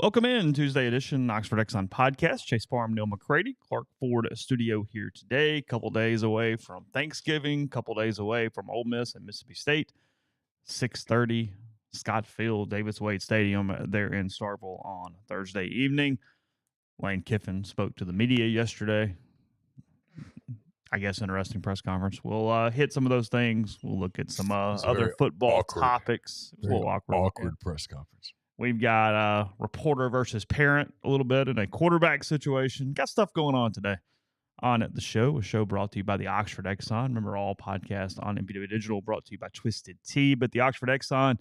Welcome in Tuesday edition Oxford Exxon Podcast. Chase Parham, Neal, McCready, Clark Ford studio here today. Couple days away from Thanksgiving. Couple days away from Ole Miss and Mississippi State. 6:30, Scott Field, Davis Wade Stadium there in Starkville on Thursday evening. Lane Kiffin spoke to the media yesterday. I guess interesting press conference. We'll hit some of those things. We'll look at some other football topics. It was a little awkward press conference. We've got reporter versus parent a little bit in a quarterback situation. Got stuff going on today on the show. A show brought to you by the Oxford Exxon. Remember, all podcasts on MPW Digital brought to you by Twisted Tea. But the Oxford Exxon,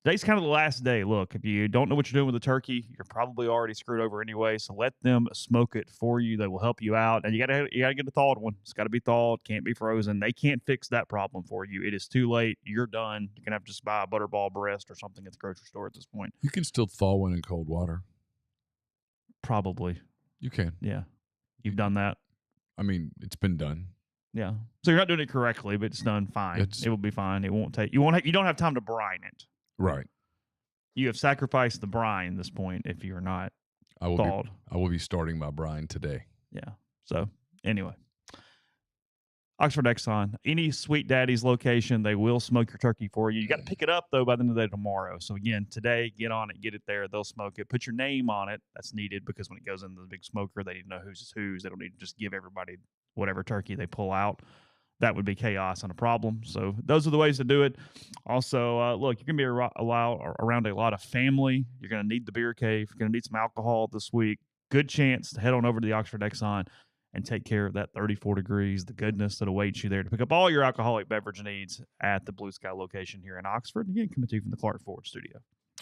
today's kind of the last day. Look, if you don't know what you're doing with the turkey, you're probably already screwed over anyway. So let them smoke it for you. They will help you out. And you gotta get a thawed one. It's got to be thawed. Can't be frozen. They can't fix that problem for you. It is too late. You're done. You're gonna have to just buy a butterball breast or something at the grocery store at this point. You can still thaw one in cold water. Probably. You can. Yeah. You've done that. I mean, it's been done. Yeah. So you're not doing it correctly, but it's done fine. It will be fine. It won't take. You don't have time to brine it. Right. You have sacrificed the brine at this point if you're not thawed. I will be starting my brine today. Yeah. So anyway, Oxford Exxon, any Sweet Daddy's location, they will smoke your turkey for you. You got to pick it up, though, by the end of the day tomorrow. So again, today, get on it, get it there. They'll smoke it. Put your name on it. That's needed because when it goes into the big smoker, they need to know whose is whose. They don't need to just give everybody whatever turkey they pull out. That would be chaos and a problem. So those are the ways to do it. Also, look, you're going to be around a lot of family. You're going to need the beer cave. You're going to need some alcohol this week. Good chance to head on over to the Oxford Exxon and take care of that 34 degrees, the goodness that awaits you there to pick up all your alcoholic beverage needs at the Blue Sky location here in Oxford. Again, coming to you from the Clark Ford studio.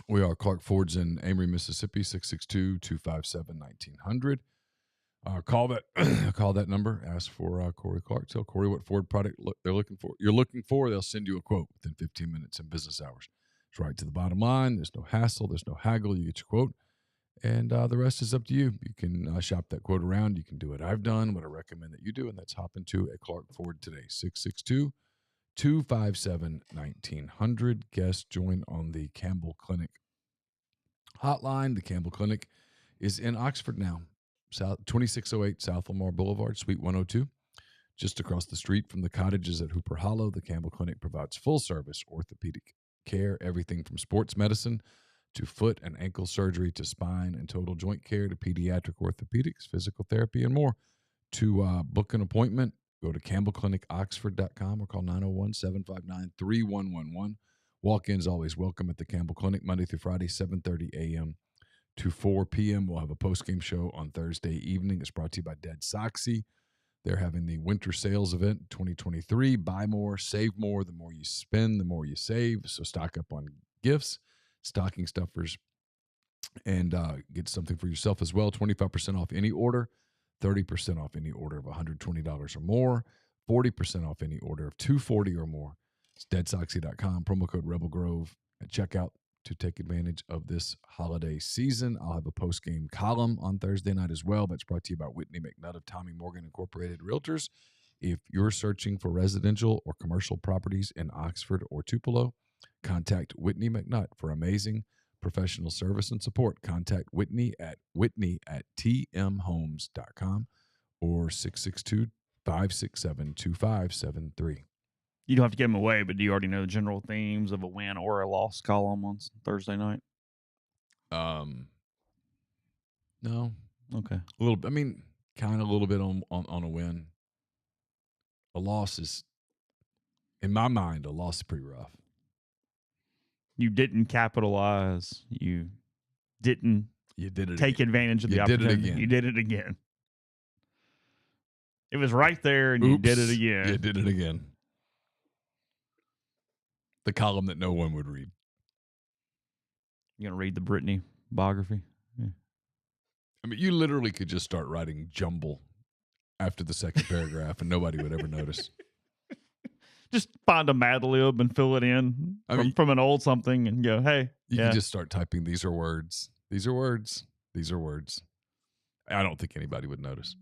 We are Clark Ford's in Amory, Mississippi, 662-257-1900. Call that number. Ask for Corey Clark. Tell Corey what Ford product they're looking for. You're looking for. They'll send you a quote within 15 minutes in business hours. It's right to the bottom line. There's no hassle. There's no haggle. You get your quote, and the rest is up to you. You can shop that quote around. You can do what I've done, what I recommend that you do, and that's hop into a Clark Ford today. 662-257-1900. Guests join on the Campbell Clinic hotline. The Campbell Clinic is in Oxford now. 2608 South Lamar Boulevard, Suite 102. Just across the street from the cottages at Hooper Hollow, the Campbell Clinic provides full-service orthopedic care, everything from sports medicine to foot and ankle surgery to spine and total joint care to pediatric orthopedics, physical therapy, and more. To book an appointment, go to campbellclinicoxford.com or call 901-759-3111. Walk-ins always welcome at the Campbell Clinic, Monday through Friday, 7:30 a.m. to 4 p.m. We'll have a post-game show on Thursday evening. It's brought to you by Dead Soxy. They're having the winter sales event 2023. Buy more, save more. The more you spend, the more you save. So stock up on gifts, stocking stuffers, and get something for yourself as well. 25% off any order, 30% off any order of $120 or more, 40% off any order of $240 or more. It's deadsoxy.com, promo code Rebel Grove at checkout to take advantage of this holiday season. I'll have a post-game column on Thursday night as well. That's brought to you by Whitney McNutt of Tommy Morgan Incorporated Realtors. If you're searching for residential or commercial properties in Oxford or Tupelo, contact Whitney McNutt for amazing professional service and support. Contact Whitney at tmhomes.com or 662-567-2573. You don't have to give them away, but do you already know the general themes of a win or a loss column on Thursday night? No. Okay. A little. I mean, kind of a little bit on a win. A loss is, in my mind, a loss is pretty rough. You didn't capitalize. You didn't take advantage of the opportunity. You did it again. It was right there, and you did it again. You did it again. The column that no one would read. You going to read the Brittany biography? Yeah. I mean, you literally could just start writing jumble after the second paragraph, and nobody would ever notice. Just find a Mad Lib and fill it in from an old something and go, hey. You can just start typing, these are words. These are words. These are words. I don't think anybody would notice.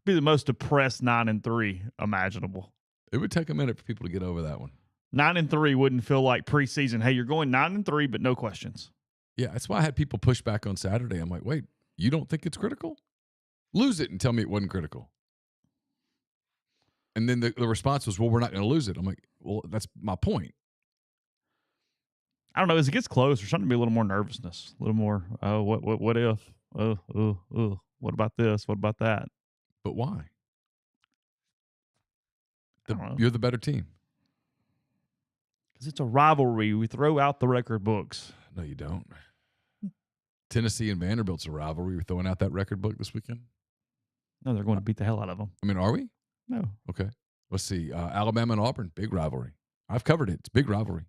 Be the most depressed 9-3 imaginable. It would take a minute for people to get over that one. 9-3 wouldn't feel like preseason. Hey, you're going 9-3, but no questions. Yeah, that's why I had people push back on Saturday. I'm like, wait, you don't think it's critical? Lose it and tell me it wasn't critical. And then the response was, well, we're not going to lose it. I'm like, well, that's my point. I don't know. As it gets close, there's starting to be a little more nervousness, a little more, oh, what if? What about this? What about that? But why? I don't know. You're the better team. Because it's a rivalry. We throw out the record books. No, you don't. Tennessee and Vanderbilt's a rivalry. We're throwing out that record book this weekend? No, they're going to beat the hell out of them. I mean, are we? No. Okay. Let's see. Alabama and Auburn, big rivalry. I've covered it. It's a big rivalry.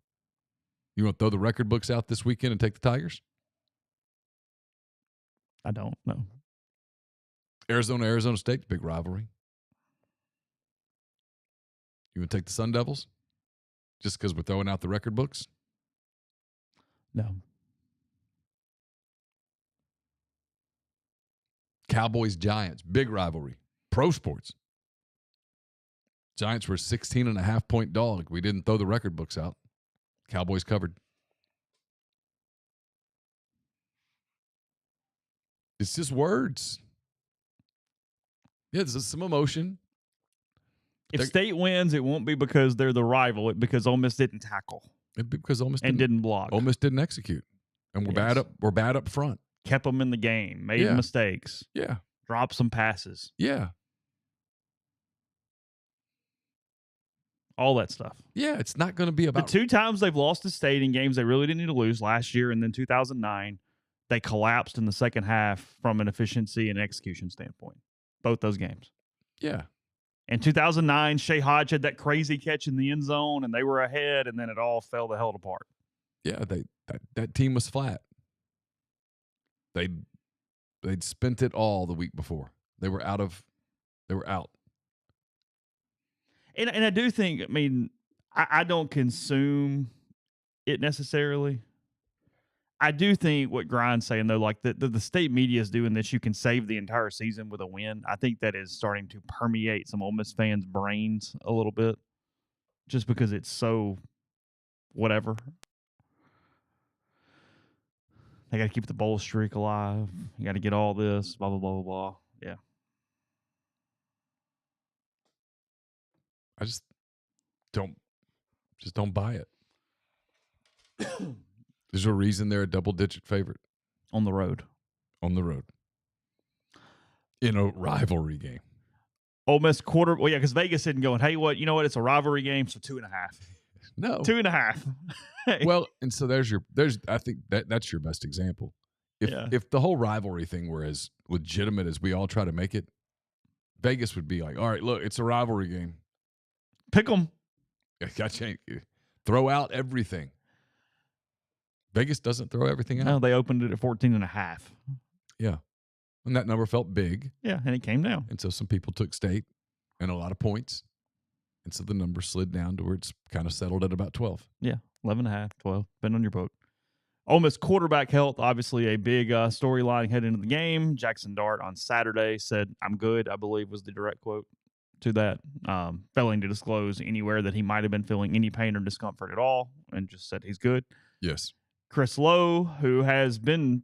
You want to throw the record books out this weekend and take the Tigers? I don't know. Arizona State, big rivalry. You want to take the Sun Devils? Just because we're throwing out the record books? No. Cowboys, Giants, big rivalry. Pro sports. Giants were a 16.5-point dog. We didn't throw the record books out. Cowboys covered. It's just words. Yeah, there's some emotion. If State wins, it won't be because they're the rival. It's because Ole Miss didn't tackle. It'd be because Ole Miss didn't block. Ole Miss didn't execute, and we're bad up. We're bad up front. Kept them in the game. Made mistakes. Yeah. Dropped some passes. Yeah. All that stuff. Yeah, it's not going to be about the 2 times they've lost to State in games they really didn't need to lose, last year and then 2009. They collapsed in the second half from an efficiency and execution standpoint. Both those games. Yeah. In 2009, Shea Hodge had that crazy catch in the end zone, and they were ahead, and then it all fell the hell apart. Yeah, that team was flat. They'd spent it all the week before. They were out. And I do think, I mean, I don't consume it necessarily. I do think what Grind's saying, though, like the state media is doing this, you can save the entire season with a win. I think that is starting to permeate some Ole Miss fans' brains a little bit just because it's so whatever. They got to keep the bowl streak alive. You got to get all this, blah, blah, blah, blah, blah. Yeah. I just don't buy it. There's a reason they're a double-digit favorite. On the road. In a rivalry game. Ole Miss quarter. Well, yeah, because Vegas isn't going, hey, you know what? It's a rivalry game, so 2.5. No. 2.5. Well, and so I think that's your best example. If the whole rivalry thing were as legitimate as we all try to make it, Vegas would be like, all right, look, it's a rivalry game. Pick them. Throw out everything. Vegas doesn't throw everything out. No, they opened it at 14.5. Yeah. And that number felt big. Yeah, and it came down. And so some people took State and a lot of points. And so the number slid down to where it's kind of settled at about 12. Yeah, 11.5, 12, depending on your boat. Ole Miss quarterback health, obviously a big storyline heading into the game. Jaxson Dart on Saturday said, I'm good, I believe was the direct quote to that. Failing to disclose anywhere that he might have been feeling any pain or discomfort at all, and just said he's good. Yes. Chris Lowe, who has been,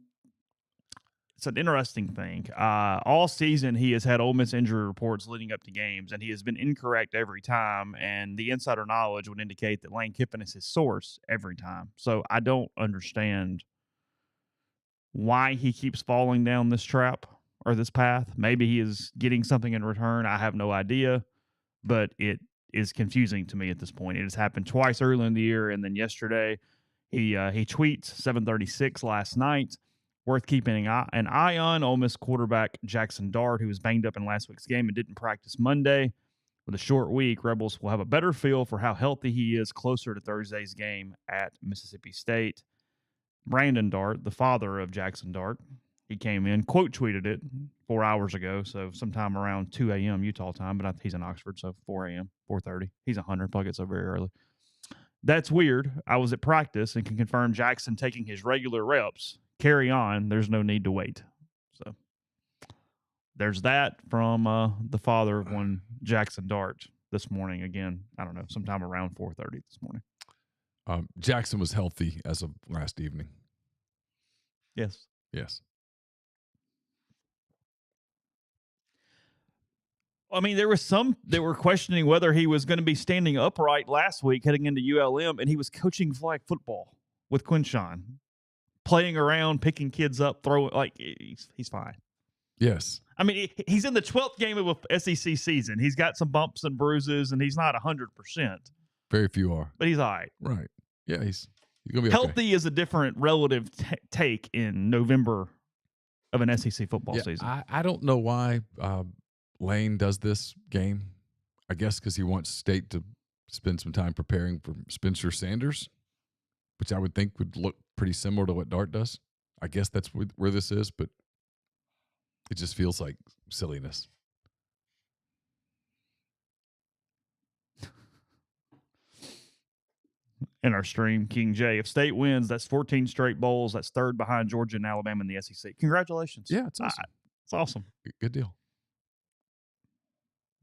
it's an interesting thing. All season, he has had Ole Miss injury reports leading up to games, and he has been incorrect every time. And the insider knowledge would indicate that Lane Kiffin is his source every time. So I don't understand why he keeps falling down this trap or this path. Maybe he is getting something in return. I have no idea, but it is confusing to me at this point. It has happened twice early in the year, and then yesterday. He tweets 7:36 last night. Worth keeping an eye on. Ole Miss quarterback Jaxson Dart, who was banged up in last week's game and didn't practice Monday. With a short week, Rebels will have a better feel for how healthy he is closer to Thursday's game at Mississippi State. Brandon Dart, the father of Jaxson Dart, he came in, quote tweeted it 4 hours ago, so sometime around 2 a.m. Utah time, but he's in Oxford, so 4 a.m., 4:30. He's 100, probably gets up very early. That's weird. I was at practice and can confirm Jaxson taking his regular reps. Carry on. There's no need to wait. So there's that from the father of one Jaxson Dart this morning. Again, I don't know, sometime around 4:30 this morning. Jaxson was healthy as of last evening. Yes. Yes. I mean, there was some that were questioning whether he was going to be standing upright last week heading into ULM, and he was coaching flag football with Quinshawn, playing around, picking kids up, throwing. Like, he's fine. Yes. I mean, he's in the 12th game of a SEC season. He's got some bumps and bruises, and he's not 100%. Very few are. But he's all right. Right. Yeah, he's going to be Healthy okay. is a different relative take in November of an SEC football season. I don't know why Lane does this game. I guess because he wants State to spend some time preparing for Spencer Sanders, which I would think would look pretty similar to what Dart does. I guess that's where this is, but it just feels like silliness. In our stream, King J, if State wins, that's 14 straight bowls. That's third behind Georgia and Alabama in the SEC. Congratulations. Yeah, it's awesome. It's awesome. Good deal.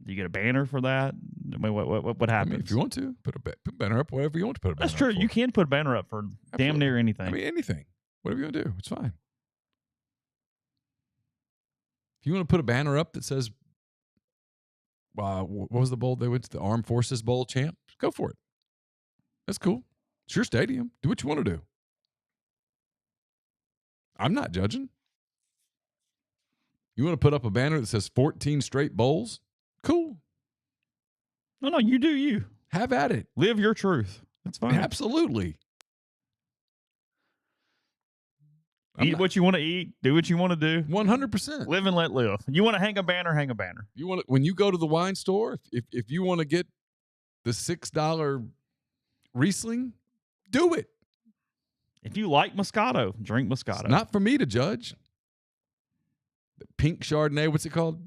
Do you get a banner for that? I mean, what happens? I mean, if you want to, put a banner up, whatever you want to put a banner up. That's true. For. You can put a banner up for damn near anything. I mean, anything. Whatever you want to do, it's fine. If you want to put a banner up that says, what was the bowl they went to? The Armed Forces Bowl champ? Go for it. That's cool. It's your stadium. Do what you want to do. I'm not judging. You want to put up a banner that says 14 straight bowls? Cool. No, you do you. Have at it. Live your truth. That's fine. Absolutely. Eat what you want to eat. Do what you want to do. 100%. Live and let live. You want to hang a banner, hang a banner. You want to, when you go to the wine store, if you want to get the $6 Riesling, do it. If you like Moscato, drink Moscato. It's not for me to judge. The pink Chardonnay, what's it called?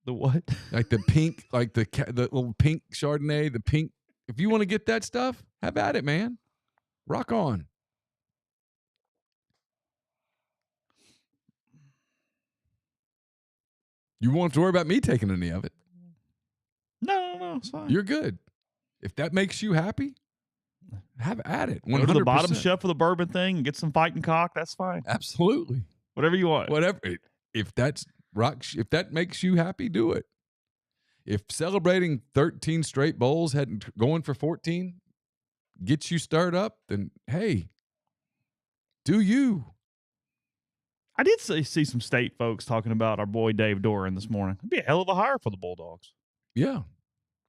The what? Like the pink, like the little pink Chardonnay, the pink. If you want to get that stuff, have at it, man. Rock on. You won't have to worry about me taking any of it. No, it's fine. You're good. If that makes you happy, have at it. 100%. Go to the bottom shelf of the bourbon thing and get some fighting cock. That's fine. Absolutely. Whatever you want. Whatever. If that makes you happy, do it. If celebrating 13 straight bowls going for 14 gets you stirred up, then hey, do you. I did see some State folks talking about our boy Dave Doran this morning. It'd be a hell of a hire for the Bulldogs. Yeah.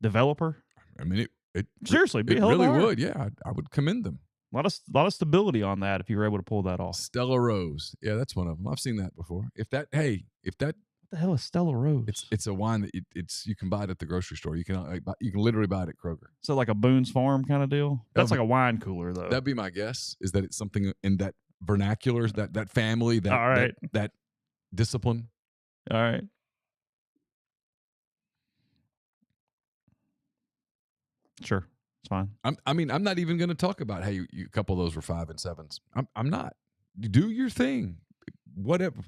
Developer. I mean, it seriously, be it a hell really of a hire. would. Yeah, I would commend them. A lot of stability on that if you were able to pull that off. Stella Rose. Yeah, that's one of them. I've seen that before. If that What the hell is Stella Rose? it's a wine that you can buy it at the grocery store. You can literally buy it at Kroger. So like a Boone's Farm kind of deal? That's like a wine cooler though. That'd be my guess, is that it's something in that vernacular, that family, that all right. that discipline. All right. Sure. It's fine. I'm not even going to talk about, hey, a couple of those were 5 and 7s. I'm not. Do your thing. Whatever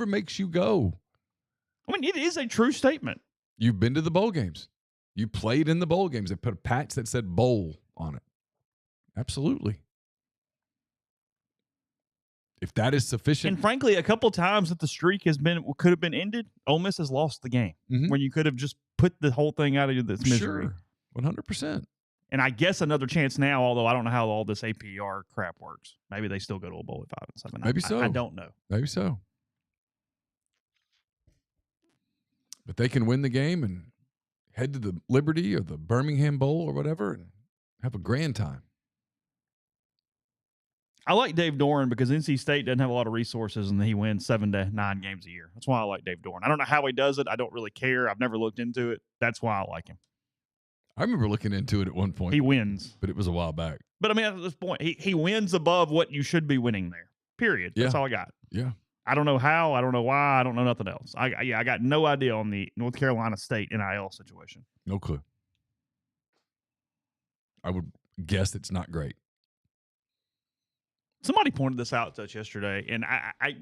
makes you go. I mean, it is a true statement. You've been to the bowl games. You played in the bowl games. They put a patch that said bowl on it. Absolutely. If that is sufficient. And frankly, a couple times that the streak could have been ended, Ole Miss has lost the game. Mm-hmm. When you could have just put the whole thing out of this misery. Sure. 100%. And I guess another chance now, although I don't know how all this APR crap works. Maybe they still go to a bowl at 5 and 7. Maybe so. I don't know. Maybe so. But they can win the game and head to the Liberty or the Birmingham Bowl or whatever and have a grand time. I like Dave Doran because NC State doesn't have a lot of resources and he wins 7 to 9 games a year. That's why I like Dave Doran. I don't know how he does it. I don't really care. I've never looked into it. That's why I like him. I remember looking into it at one point. He wins. But it was a while back. But I mean, at this point, he wins above what you should be winning there. Period. That's all I got. Yeah. I don't know how. I don't know why. I don't know nothing else. I got no idea on the North Carolina State NIL situation. No clue. I would guess it's not great. Somebody pointed this out to us yesterday, and I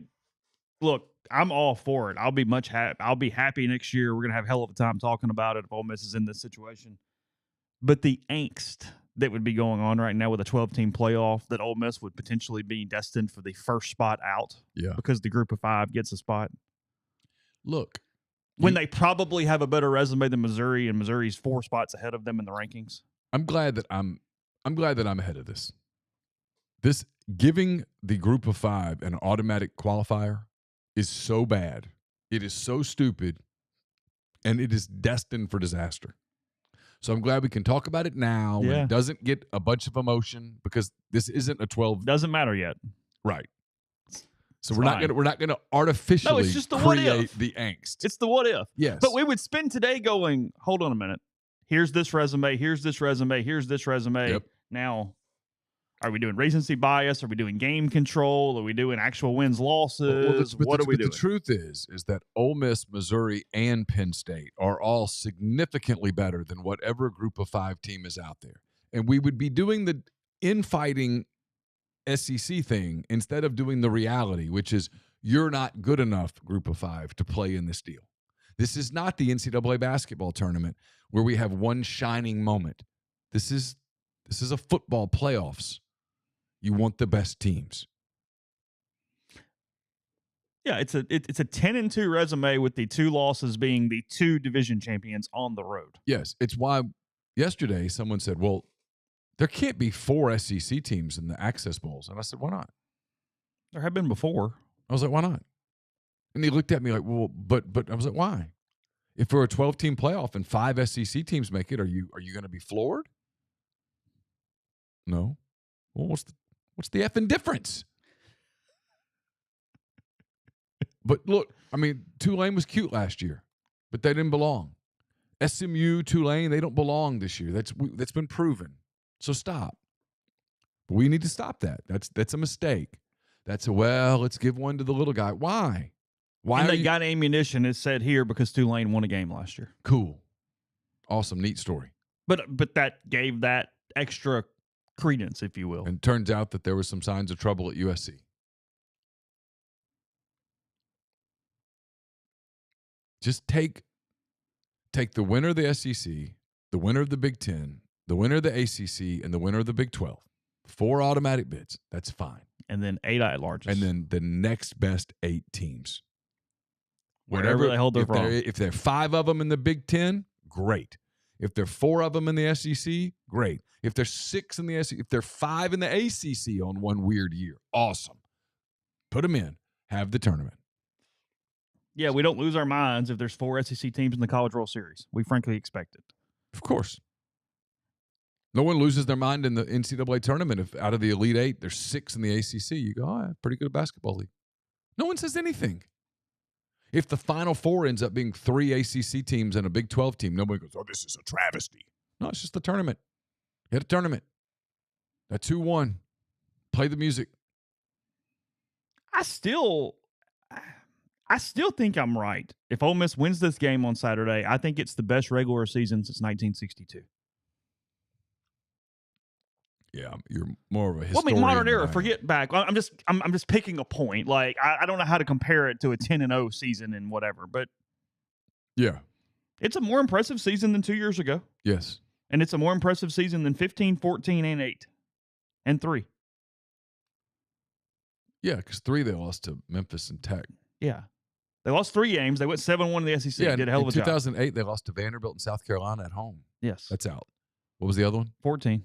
look, I'm all for it. I'll be happy next year. We're gonna have a hell of a time talking about it if Ole Miss is in this situation. But the angst that would be going on right now with a 12-team playoff that Ole Miss would potentially be destined for the first spot out because the group of 5 gets a spot. Look. When they probably have a better resume than Missouri, and Missouri's 4 spots ahead of them in the rankings. I'm glad that I'm ahead of this. This giving the group of 5 an automatic qualifier is so bad. It is so stupid, and it is destined for disaster. So I'm glad we can talk about it now when it doesn't get a bunch of emotion, because this isn't a 12. Doesn't matter yet. Right. So we're not gonna artificially create the angst. It's the what if. Yes. But we would spend today going, hold on a minute. Here's this resume. Here's this resume. Here's this resume. Yep. Now, are we doing recency bias? Are we doing game control? Are we doing actual wins, losses? What are we doing? The truth is that Ole Miss, Missouri, and Penn State are all significantly better than whatever group of 5 team is out there. And we would be doing the infighting SEC thing instead of doing the reality, which is you're not good enough, group of 5, to play in this deal. This is not the NCAA basketball tournament where we have one shining moment. This is a football playoffs. You want the best teams. Yeah, it's a 10-2 resume with the 2 losses being the 2 division champions on the road. Yes, it's why yesterday someone said, well, there can't be 4 SEC teams in the Access Bowls. And I said, why not? There have been before. I was like, why not? And he looked at me like, well, but I was like, why? If we're a 12-team playoff and 5 SEC teams make it, are you going to be floored? No. Well, what's the effing difference? But look, I mean, Tulane was cute last year, but they didn't belong. SMU, Tulane, they don't belong this year. That's been proven. So stop. But we need to stop that. That's a mistake. Let's give one to the little guy. Why? Why? And they got ammunition, it's said here, because Tulane won a game last year. Cool. Awesome. Neat story. But that gave that extra credence, if you will. And it turns out that there was some signs of trouble at USC. Just take the winner of the SEC, the winner of the Big Ten, the winner of the ACC, and the winner of the Big 12. 4 automatic bids. That's fine. And then 8 at-larges. And then the next best 8 teams. Wherever they hold their own. If there are 5 of them in the Big Ten, great. If there are 4 of them in the SEC, great. If there's 6 in the SEC, if there are 5 in the ACC on one weird year, awesome. Put them in. Have the tournament. Yeah, we don't lose our minds if there's 4 SEC teams in the College World Series. We frankly expect it. Of course. No one loses their mind in the NCAA tournament if out of the Elite 8, there's 6 in the ACC. You go, oh, pretty good basketball league. No one says anything. If the Final Four ends up being 3 ACC teams and a Big 12 team, nobody goes, oh, this is a travesty. No, it's just a tournament. You had a tournament. That's who won. Play the music. I still think I'm right. If Ole Miss wins this game on Saturday, I think it's the best regular season since 1962. Yeah, you're more of a historian. Well, I mean, modern era. Forget back. I'm just picking a point. Like I don't know how to compare it to a 10-0 season and whatever, but yeah, it's a more impressive season than 2 years ago. Yes, and it's a more impressive season than 15, 14, and 8, and 3. Yeah, because 3 they lost to Memphis and Tech. Yeah, they lost 3 games. They went 7-1 in the SEC. Yeah, did a hell of a job. In 2008, they lost to Vanderbilt and South Carolina at home. Yes, that's out. What was the other one? 14.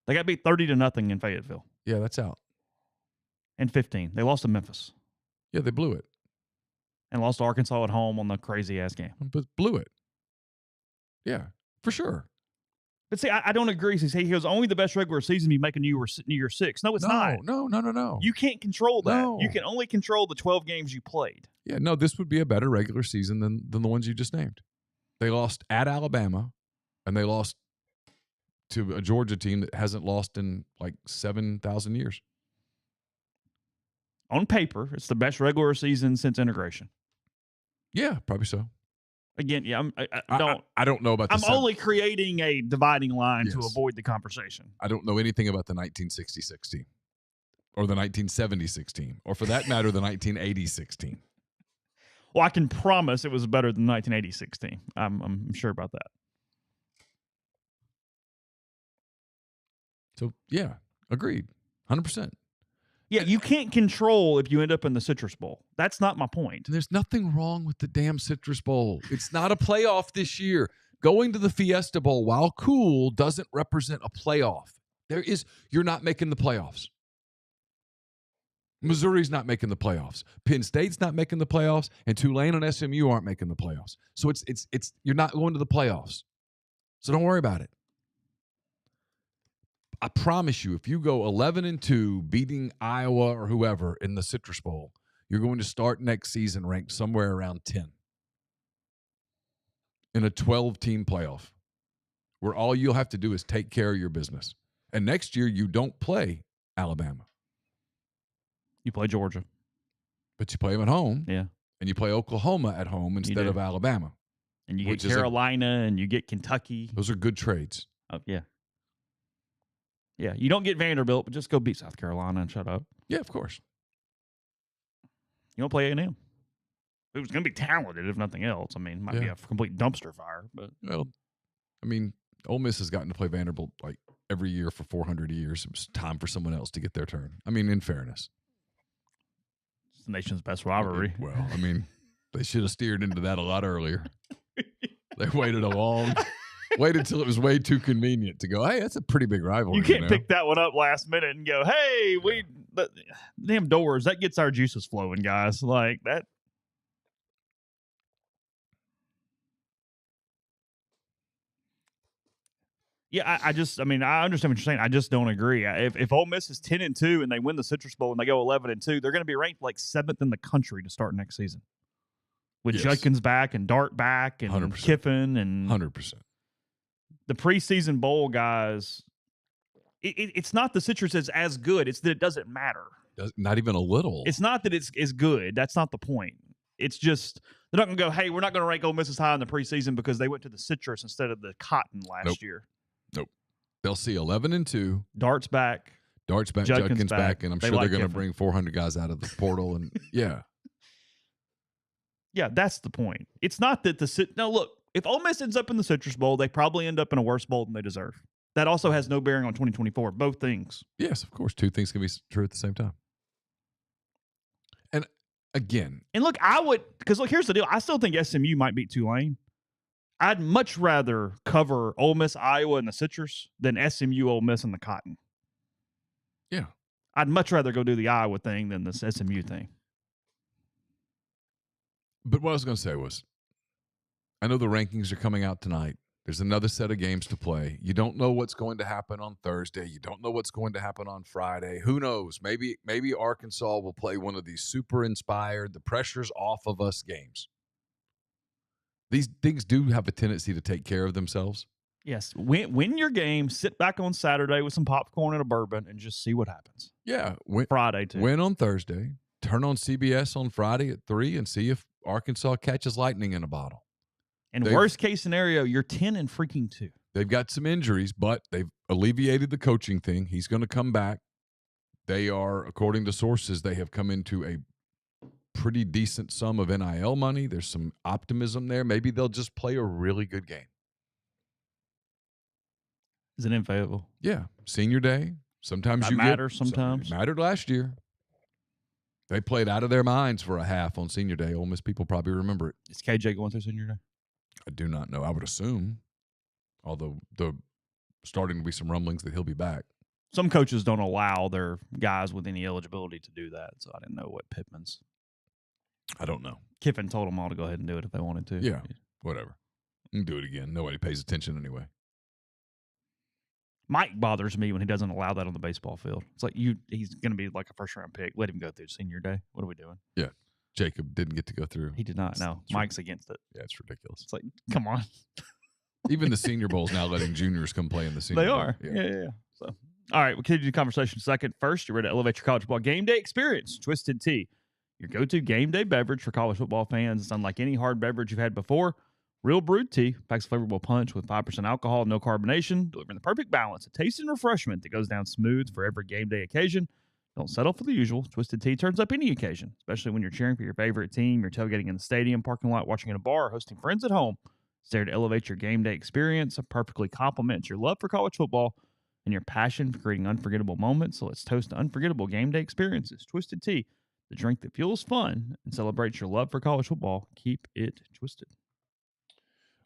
They got beat 30-0 in Fayetteville. Yeah, that's out. And 15. They lost to Memphis. Yeah, they blew it. And lost to Arkansas at home on the crazy-ass game. But blew it. Yeah, for sure. But see, I don't agree. He goes, only the best regular season you make a New Year's 6. No, it's not. No. You can't control that. No. You can only control the 12 games you played. Yeah, no, this would be a better regular season than the ones you just named. They lost at Alabama, and they lost to a Georgia team that hasn't lost in like 7,000 years. On paper, it's the best regular season since integration. Yeah, probably so. Again, yeah, I don't know about I'm only creating a dividing line to avoid the conversation. I don't know anything about the 1966 team or the 1976 team or, for that matter, the 1986 team. Well, I can promise it was better than the 1986 team. I'm sure about that. So, yeah, agreed. 100%. Yeah, you can't control if you end up in the Citrus Bowl. That's not my point. There's nothing wrong with the damn Citrus Bowl. It's not a playoff this year. Going to the Fiesta Bowl, while cool, doesn't represent a playoff. You're not making the playoffs. Missouri's not making the playoffs. Penn State's not making the playoffs, and Tulane and SMU aren't making the playoffs. So it's you're not going to the playoffs. So don't worry about it. I promise you, if you go 11-2, beating Iowa or whoever in the Citrus Bowl, you're going to start next season ranked somewhere around 10 in a 12-team playoff, where all you'll have to do is take care of your business. And next year, you don't play Alabama. You play Georgia. But you play them at home. Yeah. And you play Oklahoma at home instead of Alabama. And you get Carolina and you get Kentucky. Those are good trades. Oh, yeah. Yeah, you don't get Vanderbilt, but just go beat South Carolina and shut up. Yeah, of course. You don't play A&M. It was going to be talented, if nothing else. I mean, it might be a complete dumpster fire. But well, I mean, Ole Miss has gotten to play Vanderbilt like every year for 400 years. It was time for someone else to get their turn. I mean, in fairness. It's the nation's best rivalry. Well, I mean, they should have steered into that a lot earlier. They waited waited till it was way too convenient to go, hey, that's a pretty big rivalry. You can't pick that one up last minute and go, hey, damn doors, that gets our juices flowing, guys. Like that. Yeah, I understand what you're saying. I just don't agree. If Ole Miss is 10-2 and they win the Citrus Bowl and they go 11-2, they're going to be ranked like 7th in the country to start next season. With Judkins back and Dart back and 100%. Kiffin and 100%. The preseason bowl guys, it's not the Citrus is as good. It's that it doesn't matter. Not even a little. It's not that it's good. That's not the point. It's just they're not going to go, hey, we're not going to rank Ole Miss as high in the preseason because they went to the Citrus instead of the Cotton last year. Nope. They'll see 11-2. Dart's back. Judkins back, and I'm sure they're going to bring 400 guys out of the portal. And yeah. Yeah, that's the point. It's not that now look, if Ole Miss ends up in the Citrus Bowl, they probably end up in a worse bowl than they deserve. That also has no bearing on 2024. Both things. Yes, of course. Two things can be true at the same time. And again. And look, here's the deal. I still think SMU might beat Tulane. I'd much rather cover Ole Miss, Iowa, and the Citrus than SMU, Ole Miss, and the Cotton. Yeah. I'd much rather go do the Iowa thing than this SMU thing. But what I was going to say was, I know the rankings are coming out tonight. There's another set of games to play. You don't know what's going to happen on Thursday. You don't know what's going to happen on Friday. Who knows? Maybe Arkansas will play one of these super inspired, the pressure's off of us games. These things do have a tendency to take care of themselves. Yes. Win your game, sit back on Saturday with some popcorn and a bourbon, and just see what happens. Yeah. Friday, too. Win on Thursday. Turn on CBS on Friday at 3 and see if Arkansas catches lightning in a bottle. And worst case scenario, you're 10-2. They've got some injuries, but they've alleviated the coaching thing. He's going to come back. They are, according to sources, they have come into a pretty decent sum of NIL money. There's some optimism there. Maybe they'll just play a really good game. Is it in Fayetteville? Yeah. Senior day. Sometimes that matters. Sometimes. It mattered last year. They played out of their minds for a half on Senior Day. Ole Miss people probably remember it. Is KJ going through Senior Day? I do not know. I would assume. Although the starting to be some rumblings that he'll be back. Some coaches don't allow their guys with any eligibility to do that, so I didn't know what Pittman's. I don't know. Kiffin told them all to go ahead and do it if they wanted to. Yeah, whatever. You can do it again. Nobody pays attention anyway. Mike bothers me when he doesn't allow that on the baseball field. It's like he's going to be like a first-round pick. Let him go through Senior Day. What are we doing? Yeah. Jacob didn't get to go through. He did not. No. Mike's against it. Yeah, it's ridiculous. It's like, come on. Even the Senior Bowl is now letting juniors come play in the Senior Bowl. They are. Yeah. So, all right, we'll continue the conversation in a second. First, you're ready to elevate your college football game day experience. Twisted Tea, your go-to game day beverage for college football fans. It's unlike any hard beverage you've had before. Real brewed tea packs a flavorful punch with 5% alcohol, no carbonation, delivering the perfect balance of taste and refreshment that goes down smooth for every game day occasion. Don't settle for the usual. Twisted Tea turns up any occasion, especially when you're cheering for your favorite team, you're tailgating in the stadium, parking lot, watching in a bar, or hosting friends at home. It's there to elevate your game day experience. It perfectly complements your love for college football. and your passion for creating unforgettable moments. So let's toast to unforgettable game day experiences. Twisted Tea, the drink that fuels fun and celebrates your love for college football. Keep it twisted.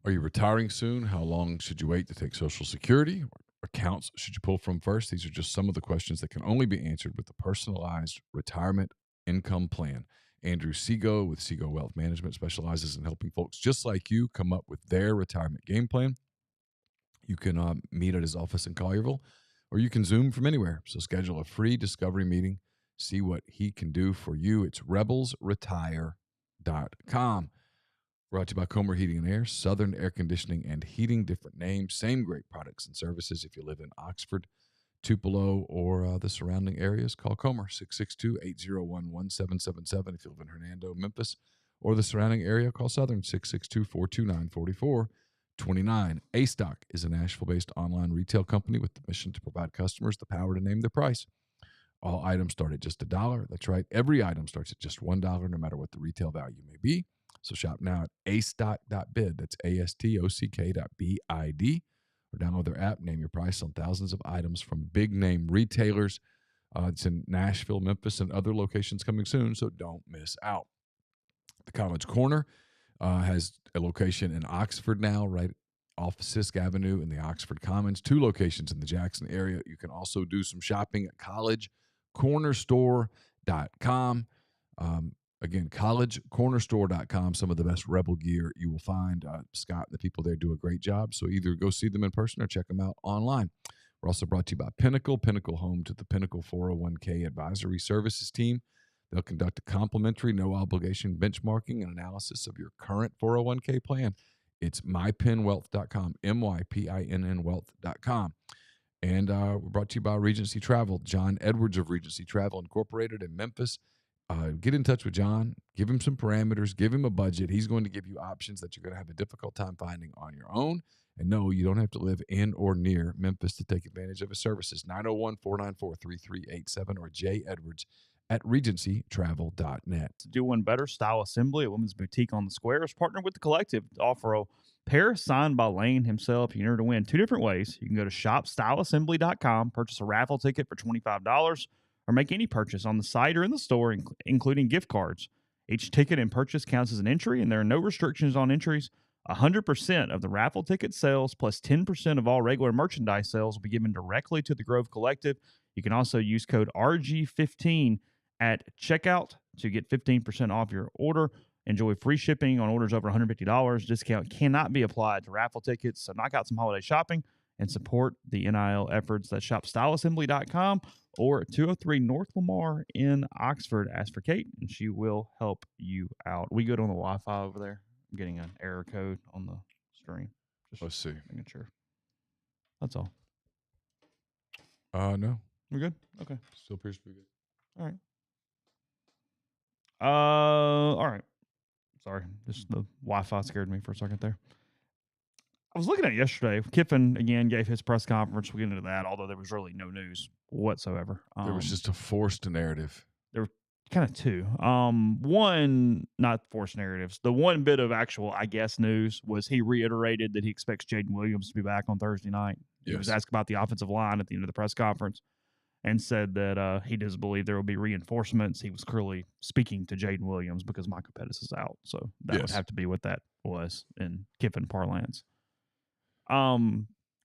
Are you retiring soon? How long should you wait to take Social Security? What accounts should you pull from first? These are just some of the questions that can only be answered with the personalized retirement income plan. Andrew Seago with Seago Wealth Management specializes in helping folks just like you come up with their retirement game plan. You can meet at his office in Collierville, or you can Zoom from anywhere. So schedule a free discovery meeting. See what he can do for you. It's rebelsretire.com. Brought to you by Comer Heating and Air, Southern Air Conditioning and Heating, different names, same great products and services. If you live in Oxford, Tupelo, or the surrounding areas, call Comer, 662-801-1777. If you live in Hernando, Memphis, or the surrounding area, call Southern, 662-429-4429. A-Stock is a Nashville-based online retail company with the mission to provide customers the power to name their price. All items start at just $1. That's right. Every item starts at just $1, no matter what the retail value may be. So shop now at astock.bid. That's ASTOCK.BID. Or download their app, name your price on thousands of items from big-name retailers. It's in Nashville, Memphis, and other locations coming soon, so don't miss out. The College Corner has a location in Oxford now, right off Sisk Avenue in the Oxford Commons. 2 locations in the Jackson area. You can also do some shopping at collegecornerstore.com. Again, collegecornerstore.com, some of the best Rebel gear you will find. Scott and the people there do a great job, so either go see them in person or check them out online. We're also brought to you by Pinnacle home to the Pinnacle 401k Advisory Services team. They'll conduct a complimentary, no-obligation benchmarking and analysis of your current 401k plan. It's mypinwealth.com, MYPINN wealth.com. And we're brought to you by Regency Travel. John Edwards of Regency Travel Incorporated in Memphis. Get in touch with John. Give him some parameters. Give him a budget. He's going to give you options that you're going to have a difficult time finding on your own. And no, you don't have to live in or near Memphis to take advantage of his services. 901-494-3387 or jedwards@regencytravel.net. To do one better, Style Assembly, a women's boutique on the square, is partnered with the Collective to offer a pair signed by Lane himself. You enter to win 2 different ways. You can go to shopstyleassembly.com, purchase a raffle ticket for $25, or make any purchase on the site or in the store, including gift cards. Each ticket and purchase counts as an entry, and there are no restrictions on entries. 100% of the raffle ticket sales plus 10% of all regular merchandise sales will be given directly to the Grove Collective. You can also use code RG15 at checkout to get 15% off your order. Enjoy free shipping on orders over $150. Discount cannot be applied to raffle tickets, so knock out some holiday shopping and support the NIL efforts. That's shopstyleassembly.com or 203 North Lamar in Oxford. Ask for Kate, and she will help you out. We good on the Wi-Fi over there? I'm getting an error code on the stream. Just Let's see. making sure. That's all. No. We're good? Okay. Still appears to be good. All right. All right. Sorry. Just the Wi-Fi scared me for a second there. I was looking at it yesterday. Kiffin, again, gave his press conference. We'll get into that, although there was really no news whatsoever. There was just a forced narrative. There were kind of 2. One, not forced narratives. The one bit of actual, I guess, news was he reiterated that he expects Jaden Williams to be back on Thursday night. He was asked about the offensive line at the end of the press conference and said that he does believe there will be reinforcements. He was clearly speaking to Jaden Williams because Michael Pettis is out. So that would have to be what that was in Kiffin parlance. A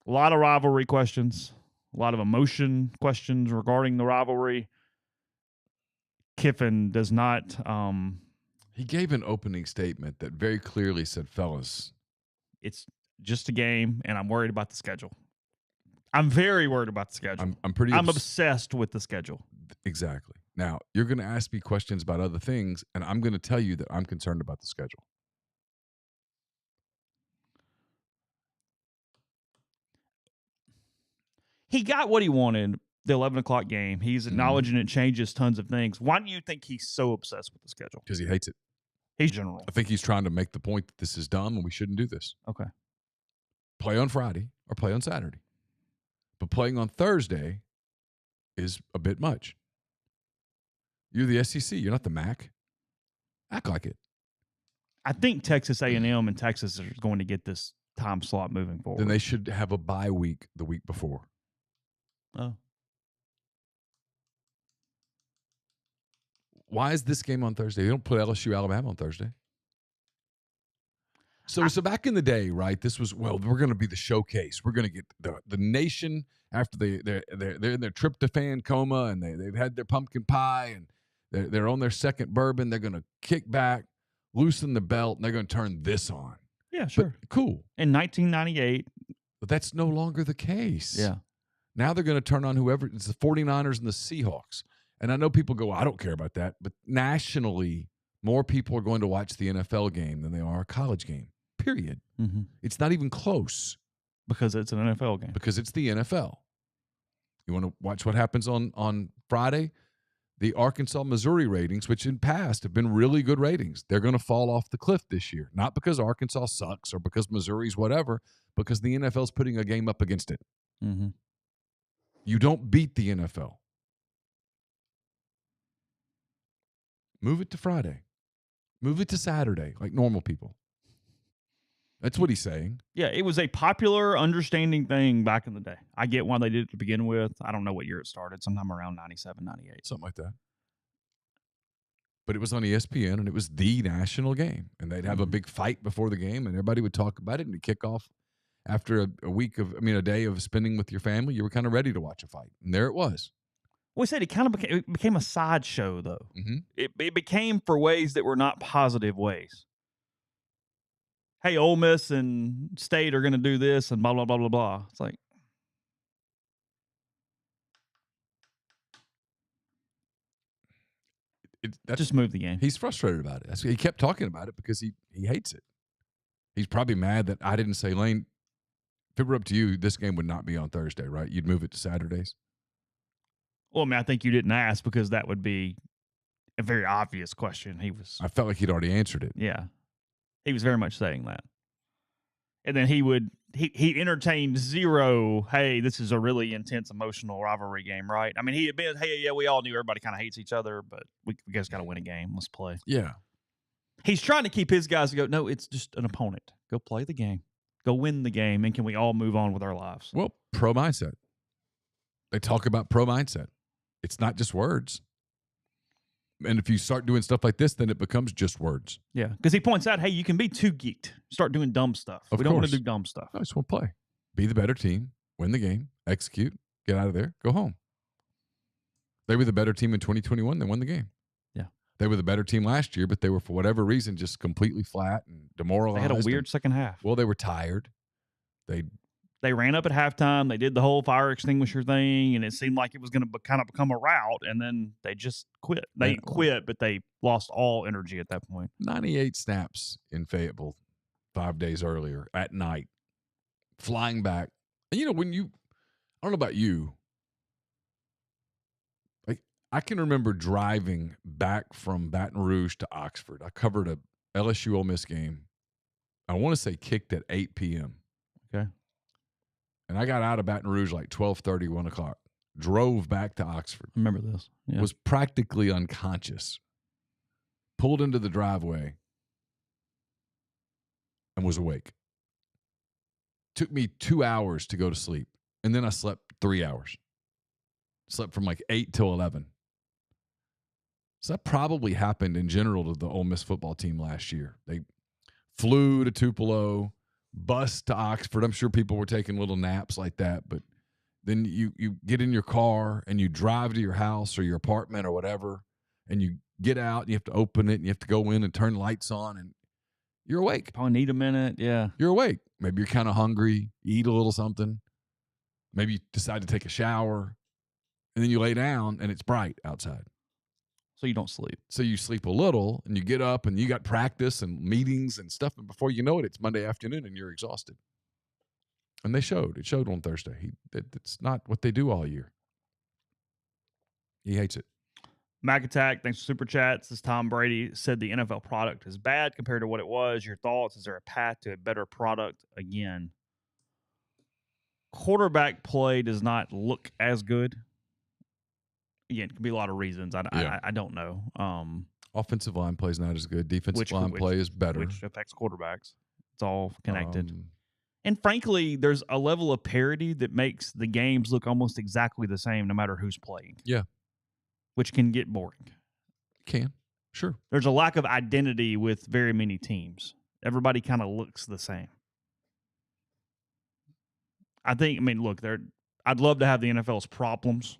lot of rivalry questions, a lot of emotion questions regarding the rivalry. Kiffin does not. He gave an opening statement that very clearly said, fellas, it's just a game, and I'm worried about the schedule. I'm very worried about the schedule. I'm obsessed with the schedule. Exactly. Now, you're going to ask me questions about other things, and I'm going to tell you that I'm concerned about the schedule. He got what he wanted, the 11 o'clock game. He's acknowledging it changes tons of things. Why do you think he's so obsessed with the schedule? Because he hates it. He's general. I think he's trying to make the point that this is dumb and we shouldn't do this. Okay. Play on Friday or play on Saturday. But playing on Thursday is a bit much. You're the SEC. You're not the MAC. Act like it. I think Texas A&M and Texas are going to get this time slot moving forward. Then they should have a bye week the week before. Oh. Why is this game on Thursday? They don't put LSU Alabama on Thursday. So back in the day, right? This was, we're going to be the showcase. We're going to get the nation after they're in their tryptophan coma and they've had their pumpkin pie and they're on their second bourbon. They're going to kick back, loosen the belt, and they're going to turn this on. Yeah, sure. But, cool. In 1998. But that's no longer the case. Yeah. Now they're going to turn on whoever. It's the 49ers and the Seahawks. And I know people go, I don't care about that. But nationally, more people are going to watch the NFL game than they are a college game, period. Mm-hmm. It's not even close. Because it's an NFL game. Because it's the NFL. You want to watch what happens on Friday? The Arkansas-Missouri ratings, which in past have been really good ratings, they're going to fall off the cliff this year. Not because Arkansas sucks or because Missouri's whatever, because the NFL's putting a game up against it. Mm-hmm. You don't beat the NFL. Move it to Friday. Move it to Saturday, like normal people. That's what he's saying. Yeah, it was a popular, understanding thing back in the day. I get why they did it to begin with. I don't know what year it started, sometime around 97, 98. Something like that. But it was on ESPN, and it was the national game. And they'd have a big fight before the game, and everybody would talk about it. And to kick off after a day of spending with your family, you were kind of ready to watch a fight. And there it was. We said it became a sideshow, though. Mm-hmm. It became for ways that were not positive ways. Hey, Ole Miss and State are going to do this and blah, blah, blah, blah, blah. It's like, just move the game. He's frustrated about it. He kept talking about it because he hates it. He's probably mad that I didn't say, Lane, if it were up to you, this game would not be on Thursday, right? You'd move it to Saturdays? Well, I mean, I think you didn't ask because that would be a very obvious question. I felt like he'd already answered it. Yeah. He was very much saying that. And then he entertained zero, hey, this is a really intense emotional rivalry game, right? I mean, he had been, hey, yeah, we all knew everybody kind of hates each other, but we just got to win a game. Let's play. Yeah. He's trying to keep his guys to go, no, it's just an opponent. Go play the game. Go win the game, and can we all move on with our lives? Well, pro mindset. They talk about pro mindset. It's not just words. And if you start doing stuff like this, then it becomes just words. Yeah, because he points out, hey, you can be too geeked. Start doing dumb stuff. We don't want to do dumb stuff. I just want to play. Be the better team. Win the game. Execute. Get out of there. Go home. They were the better team in 2021. They won the game. Yeah. They were the better team last year, but they were, for whatever reason, just completely flat and demoralized. They had a weird second half. Well, they were tired. They ran up at halftime. They did the whole fire extinguisher thing, and it seemed like it was going to kind of become a rout, and then they just quit. They didn't quit, but they lost all energy at that point. 98 snaps in Fayetteville 5 days earlier at night, flying back. And, I don't know about you, like I can remember driving back from Baton Rouge to Oxford. I covered a LSU Ole Miss game. I want to say kicked at 8 p.m. Okay. And I got out of Baton Rouge like 12:30, 1 o'clock. Drove back to Oxford. I remember this. Yeah. Was practically unconscious. Pulled into the driveway and was awake. Took me 2 hours to go to sleep. And then I slept 3 hours. Slept from like 8 till 11. So that probably happened in general to the Ole Miss football team last year. They flew to Tupelo, bus to Oxford. I'm sure people were taking little naps like that, but then you get in your car and you drive to your house or your apartment or whatever, and you get out and you have to open it and you have to go in and turn lights on, and you're awake. Probably need a minute, yeah. You're awake. Maybe you're kind of hungry, eat a little something. Maybe you decide to take a shower, and then you lay down and it's bright outside. So you don't sleep. So you sleep a little, and you get up, and you got practice and meetings and stuff, and before you know it, it's Monday afternoon, and you're exhausted. And it showed on Thursday. It's not what they do all year. He hates it. Mac Attack, thanks for Super Chats. This Tom Brady said the NFL product is bad compared to what it was. Your thoughts? Is there a path to a better product again? Quarterback play does not look as good. Again, it could be a lot of reasons. I don't know. Offensive line play is not as good. Defensive line play is better. Which affects quarterbacks. It's all connected. And frankly, there's a level of parity that makes the games look almost exactly the same no matter who's playing. Yeah. Which can get boring. Can. Sure. There's a lack of identity with very many teams. Everybody kind of looks the same. Look, I'd love to have the NFL's problems,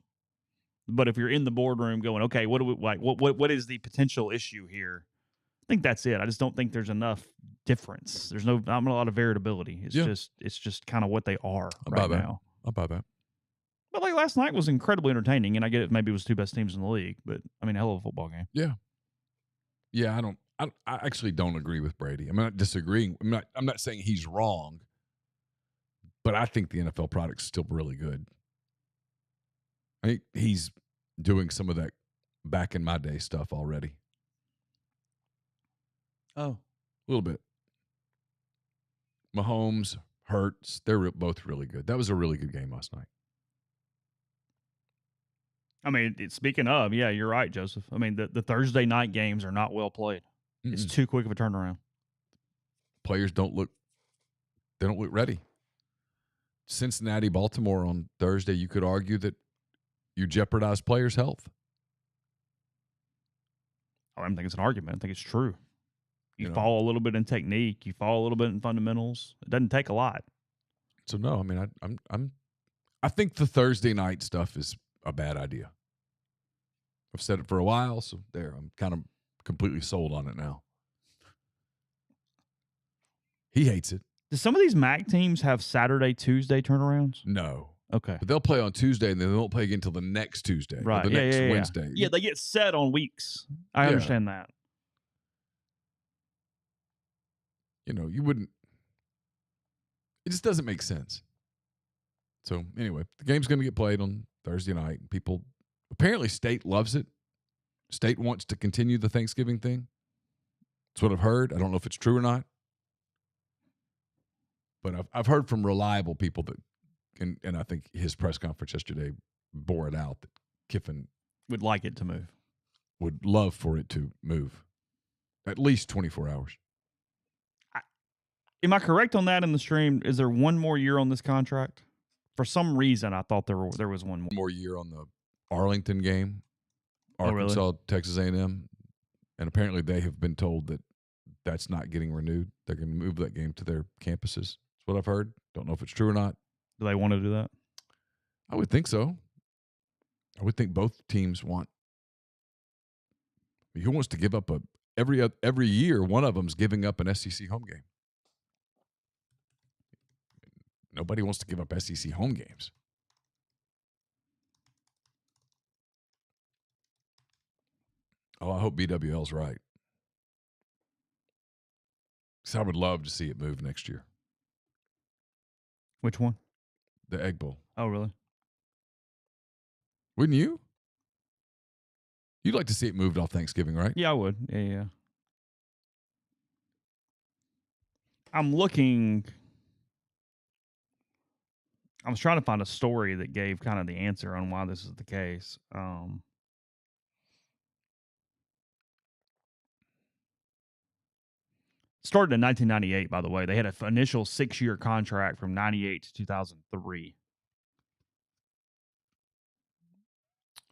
but if you're in the boardroom going, okay, what do we like? What is the potential issue here? I think that's it. I just don't think there's enough difference. There's not a lot of variability. It's just kind of what they are right now. I'll buy that. But like last night was incredibly entertaining, and I get it. Maybe it was two best teams in the league, but I mean, a hell of a football game. Yeah. Yeah, I actually don't agree with Brady. I'm not disagreeing. I'm not saying he's wrong, but I think the NFL product's still really good. I think he's doing some of that back in my day stuff already. Oh. A little bit. Mahomes, Hurts, they're both really good. That was a really good game last night. I mean, speaking of, yeah, you're right, Joseph. I mean, the Thursday night games are not well played. Mm-mm. It's too quick of a turnaround. Players don't look ready. Cincinnati, Baltimore on Thursday, you could argue that you jeopardize players' health. I don't think it's an argument. I think it's true. You fall a little bit in technique. You fall a little bit in fundamentals. It doesn't take a lot. So no, I mean, I think the Thursday night stuff is a bad idea. I've said it for a while, so I'm kind of completely sold on it now. He hates it. Do some of these MAC teams have Saturday, Tuesday turnarounds? No. Okay. But they'll play on Tuesday, and then they won't play again until the next Tuesday. Right. Or the next Wednesday. Yeah, they get set on weeks. I understand that. You wouldn't. It just doesn't make sense. So, anyway, the game's going to get played on Thursday night. People, apparently, State loves it. State wants to continue the Thanksgiving thing. That's what I've heard. I don't know if it's true or not. But I've heard from reliable people that, and I think his press conference yesterday bore it out, that Kiffin would like it to move. Would love for it to move. At least 24 hours. Am I correct on that in the stream? Is there one more year on this contract? For some reason, I thought there was one more year on the Arlington game, Arkansas, really? Texas A&M, and apparently they have been told that that's not getting renewed. They're going to move that game to their campuses. That's what I've heard. Don't know if it's true or not. Do they want to do that? I would think so. I would think both teams want. Who wants to give up every year? One of them's giving up an SEC home game. Nobody wants to give up SEC home games. Oh, I hope BWL's right. Because I would love to see it move next year. Which one? The Egg Bowl. Oh, really? Wouldn't you? You'd like to see it moved off Thanksgiving, right? Yeah, I would. Yeah. I'm looking. I was trying to find a story that gave kind of the answer on why this is the case. Started in 1998, by the way. They had an initial 6-year contract from 98 to 2003.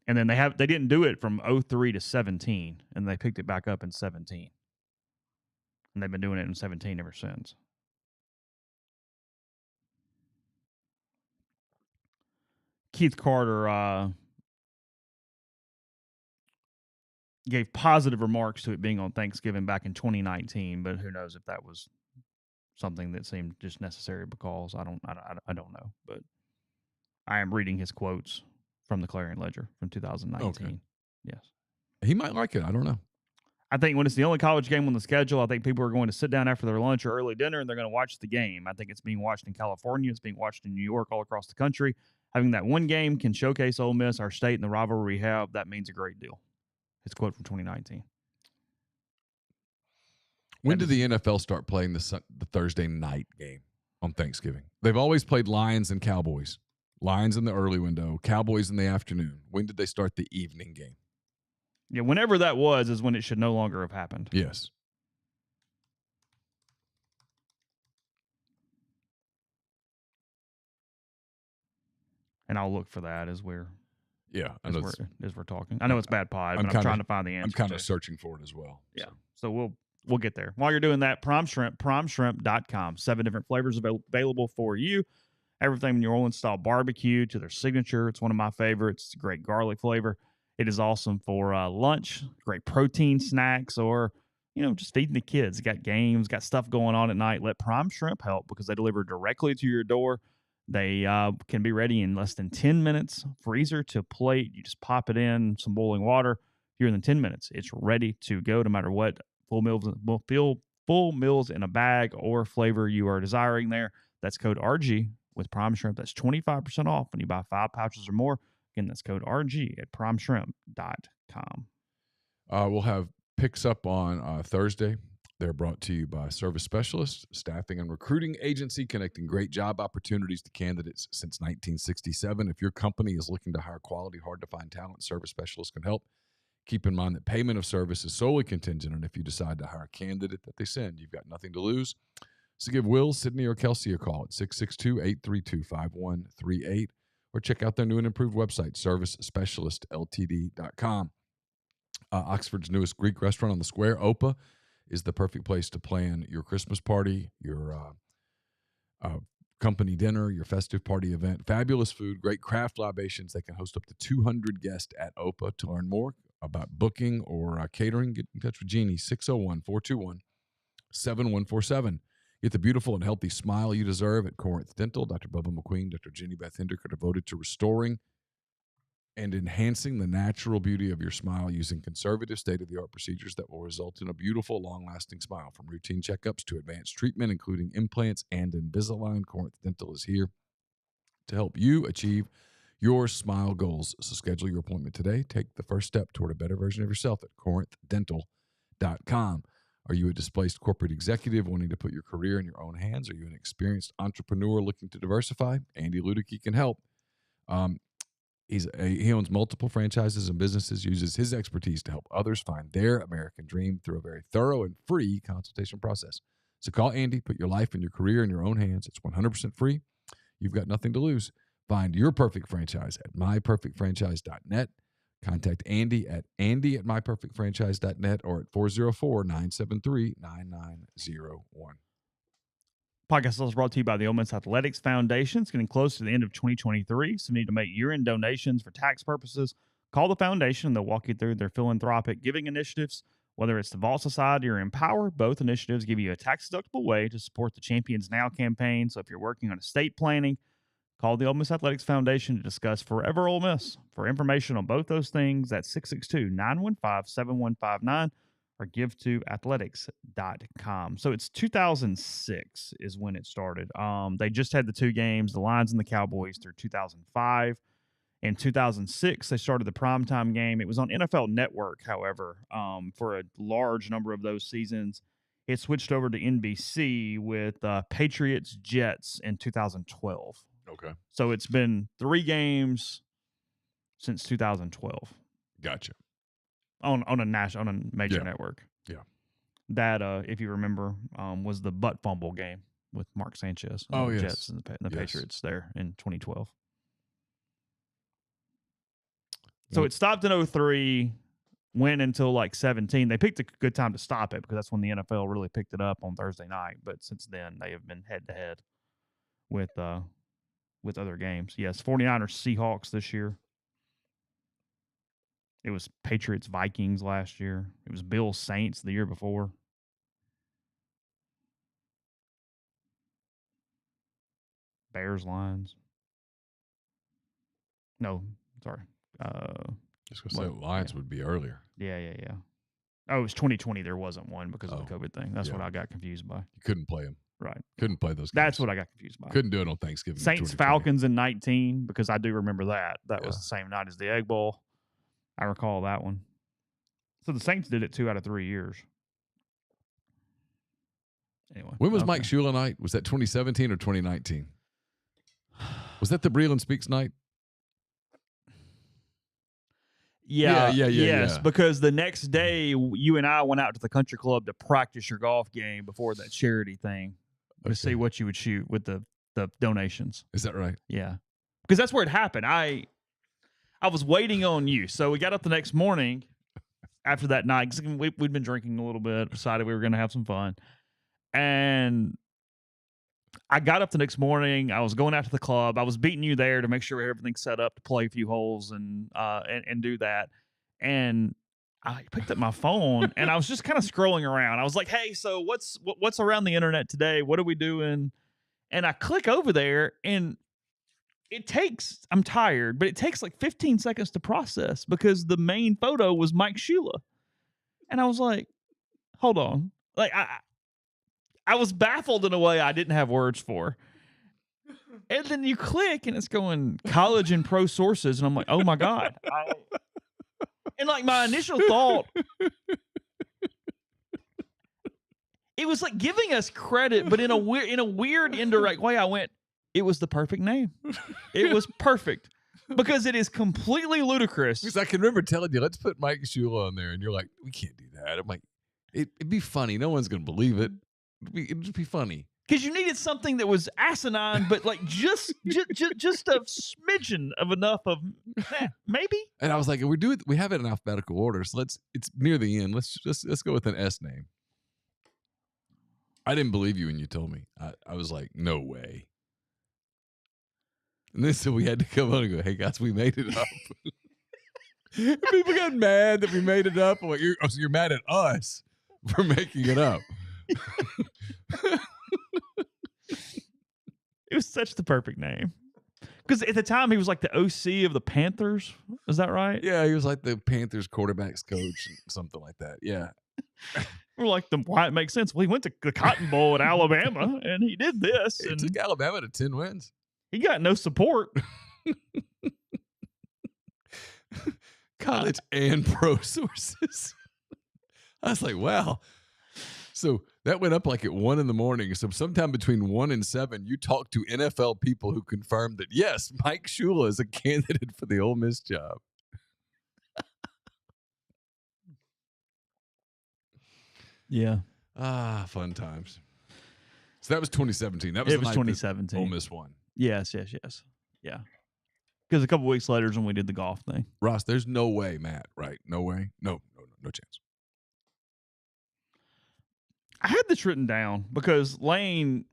And then they didn't do it from 03 to 17, and they picked it back up in 17. And they've been doing it in 17 ever since. Keith Carter gave positive remarks to it being on Thanksgiving back in 2019, but who knows if that was something that seemed just necessary because I don't know. But I am reading his quotes from the Clarion Ledger from 2019. Okay. Yes. He might like it. I don't know. I think when it's the only college game on the schedule, I think people are going to sit down after their lunch or early dinner and they're going to watch the game. I think it's being watched in California. It's being watched in New York, all across the country. Having that one game can showcase Ole Miss, our state, and the rivalry we have. That means a great deal. His quote from 2019. When did the NFL start playing the Thursday night game on Thanksgiving? They've always played Lions and Cowboys. Lions in the early window, Cowboys in the afternoon. When did they start the evening game? Yeah, whenever that was is when it should no longer have happened. Yes. And I'll look for that as we're talking. I know it's bad pod, but I'm trying to find the answer. I'm kind of searching for it as well. Yeah. So we'll get there. While you're doing that, Prime Shrimp, primeshrimp.com. 7 different flavors available for you. Everything from New Orleans style barbecue to their signature. It's one of my favorites. It's a great garlic flavor. It is awesome for lunch, great protein snacks, or just feeding the kids. Got games, got stuff going on at night. Let Prime Shrimp help because they deliver directly to your door. They can be ready in less than 10 minutes. Freezer to plate. You just pop it in some boiling water. Here in 10 minutes, it's ready to go. No matter what full meals in a bag or flavor you are desiring. There, that's code RG with Prime Shrimp. That's 25% off when you buy 5 pouches or more. Again, that's code RG at primeshrimp.com. We'll have picks up on Thursday. They're brought to you by Service Specialists, staffing and recruiting agency connecting great job opportunities to candidates since 1967. If your company is looking to hire quality, hard-to-find talent, Service Specialists can help. Keep in mind that payment of service is solely contingent on if you decide to hire a candidate that they send. You've got nothing to lose. So give Will, Sydney, or Kelsey a call at 662-832-5138 or check out their new and improved website, servicespecialistltd.com. Oxford's newest Greek restaurant on the square, Opa, is the perfect place to plan your Christmas party, your company dinner, your festive party event. Fabulous food, great craft libations. They can host up to 200 guests at Opa. To learn more about booking or catering, get in touch with Jeannie, 601-421-7147. Get the beautiful and healthy smile you deserve at Corinth Dental. Dr. Bubba McQueen, Dr. Jenny Beth Hendrick are devoted to restoring and enhancing the natural beauty of your smile using conservative state-of-the-art procedures that will result in a beautiful, long-lasting smile. From routine checkups to advanced treatment, including implants and Invisalign, Corinth Dental is here to help you achieve your smile goals. So schedule your appointment today. Take the first step toward a better version of yourself at corinthdental.com. Are you a displaced corporate executive wanting to put your career in your own hands? Are you an experienced entrepreneur looking to diversify? Andy Ludicky can help. He owns multiple franchises and businesses, uses his expertise to help others find their American dream through a very thorough and free consultation process. So call Andy, put your life and your career in your own hands. It's 100% free. You've got nothing to lose. Find your perfect franchise at myperfectfranchise.net. Contact Andy at myperfectfranchise.net or at 404-973-9901. Podcast is brought to you by the Ole Miss Athletics Foundation. It's getting close to the end of 2023, so you need to make year-end donations for tax purposes. Call the foundation, and they'll walk you through their philanthropic giving initiatives. Whether it's the Vault Society or Empower, both initiatives give you a tax-deductible way to support the Champions Now campaign. So if you're working on estate planning, call the Ole Miss Athletics Foundation to discuss Forever Ole Miss. For information on both those things, that's 662-915-7159 or give to athletics.com. So it's 2006 is when it started. They just had the 2 games, the Lions and the Cowboys, through 2005. In 2006, they started the primetime game. It was on NFL Network, however, for a large number of those seasons. It switched over to NBC with Patriots-Jets in 2012. Okay. So it's been 3 games since 2012. Gotcha. On a major network. Yeah. That, if you remember, was the butt fumble game with Mark Sanchez. And the Jets and the Patriots there in 2012. So it stopped in 2003, went until like 2017. They picked a good time to stop it because that's when the NFL really picked it up on Thursday night. But since then, they have been head-to-head with other games. Yes, 49ers Seahawks this year. It was Patriots Vikings last year. It was Bills Saints the year before. Bears Lions. No, sorry. Just gonna say Lions would be earlier. Yeah. Oh, it was 2020. There wasn't one because of the COVID thing. That's what I got confused by. You couldn't play them. Right. Couldn't play those games. That's what I got confused by. Couldn't do it on Thanksgiving. Saints Falcons in 19 because I do remember that. That was the same night as the Egg Bowl. I recall that one. So the Saints did it 2 out of 3 years. Anyway. When was Mike Shula night? Was that 2017 or 2019? Was that the Breland Speaks night? Yes, because the next day you and I went out to the country club to practice your golf game before that charity thing to see what you would shoot with the donations. Is that right? Yeah. because that's where it happened. I was waiting on you. So we got up the next morning after that night. 'Cause we'd been drinking a little bit, decided we were going to have some fun. And I got up the next morning. I was going out to the club. I was beating you there to make sure everything's set up to play a few holes and do that. And I picked up my phone and I was just kind of scrolling around. I was like, hey, so what's around the internet today? What are we doing? And I click over there and I'm tired, but it takes like 15 seconds to process because the main photo was Mike Shula. And I was like, hold on. Like I was baffled in a way I didn't have words for. And then you click and it's going college and pro sources. And I'm like, oh my God. And like my initial thought, it was like giving us credit, but in a weird indirect way. I went, it was the perfect name. It was perfect because it is completely ludicrous. Because I can remember telling you, let's put Mike Shula on there. And you're like, we can't do that. I'm like, it'd be funny. No one's going to believe it. It'd just be funny. Because you needed something that was asinine, but like just a smidgen of enough of maybe. And I was like, we have it in alphabetical order, so it's near the end. Let's go with an S name. I didn't believe you when you told me. I was like, no way. And then so we had to come on and go, hey guys, we made it up. People got mad that we made it up. I'm like, you're mad at us for making it up. It was such the perfect name. Because at the time, he was like the OC of the Panthers. Is that right? Yeah, he was like the Panthers quarterbacks coach, something like that. Yeah. We're like, why it makes sense. Well, he went to the Cotton Bowl at Alabama, and he did this. He and took Alabama to 10 wins. He got no support. College and pro sources. I was like, wow. So that went up like at 1 a.m. So sometime between 1 and 7, you talked to NFL people who confirmed that, yes, Mike Shula is a candidate for the Ole Miss job. Yeah. Fun times. So that was 2017. That was it was 2017. Ole Miss won. Yes. Yeah. Because a couple weeks later is when we did the golf thing. Ross, there's no way, Matt, right? No way? No chance. I had this written down because Lane,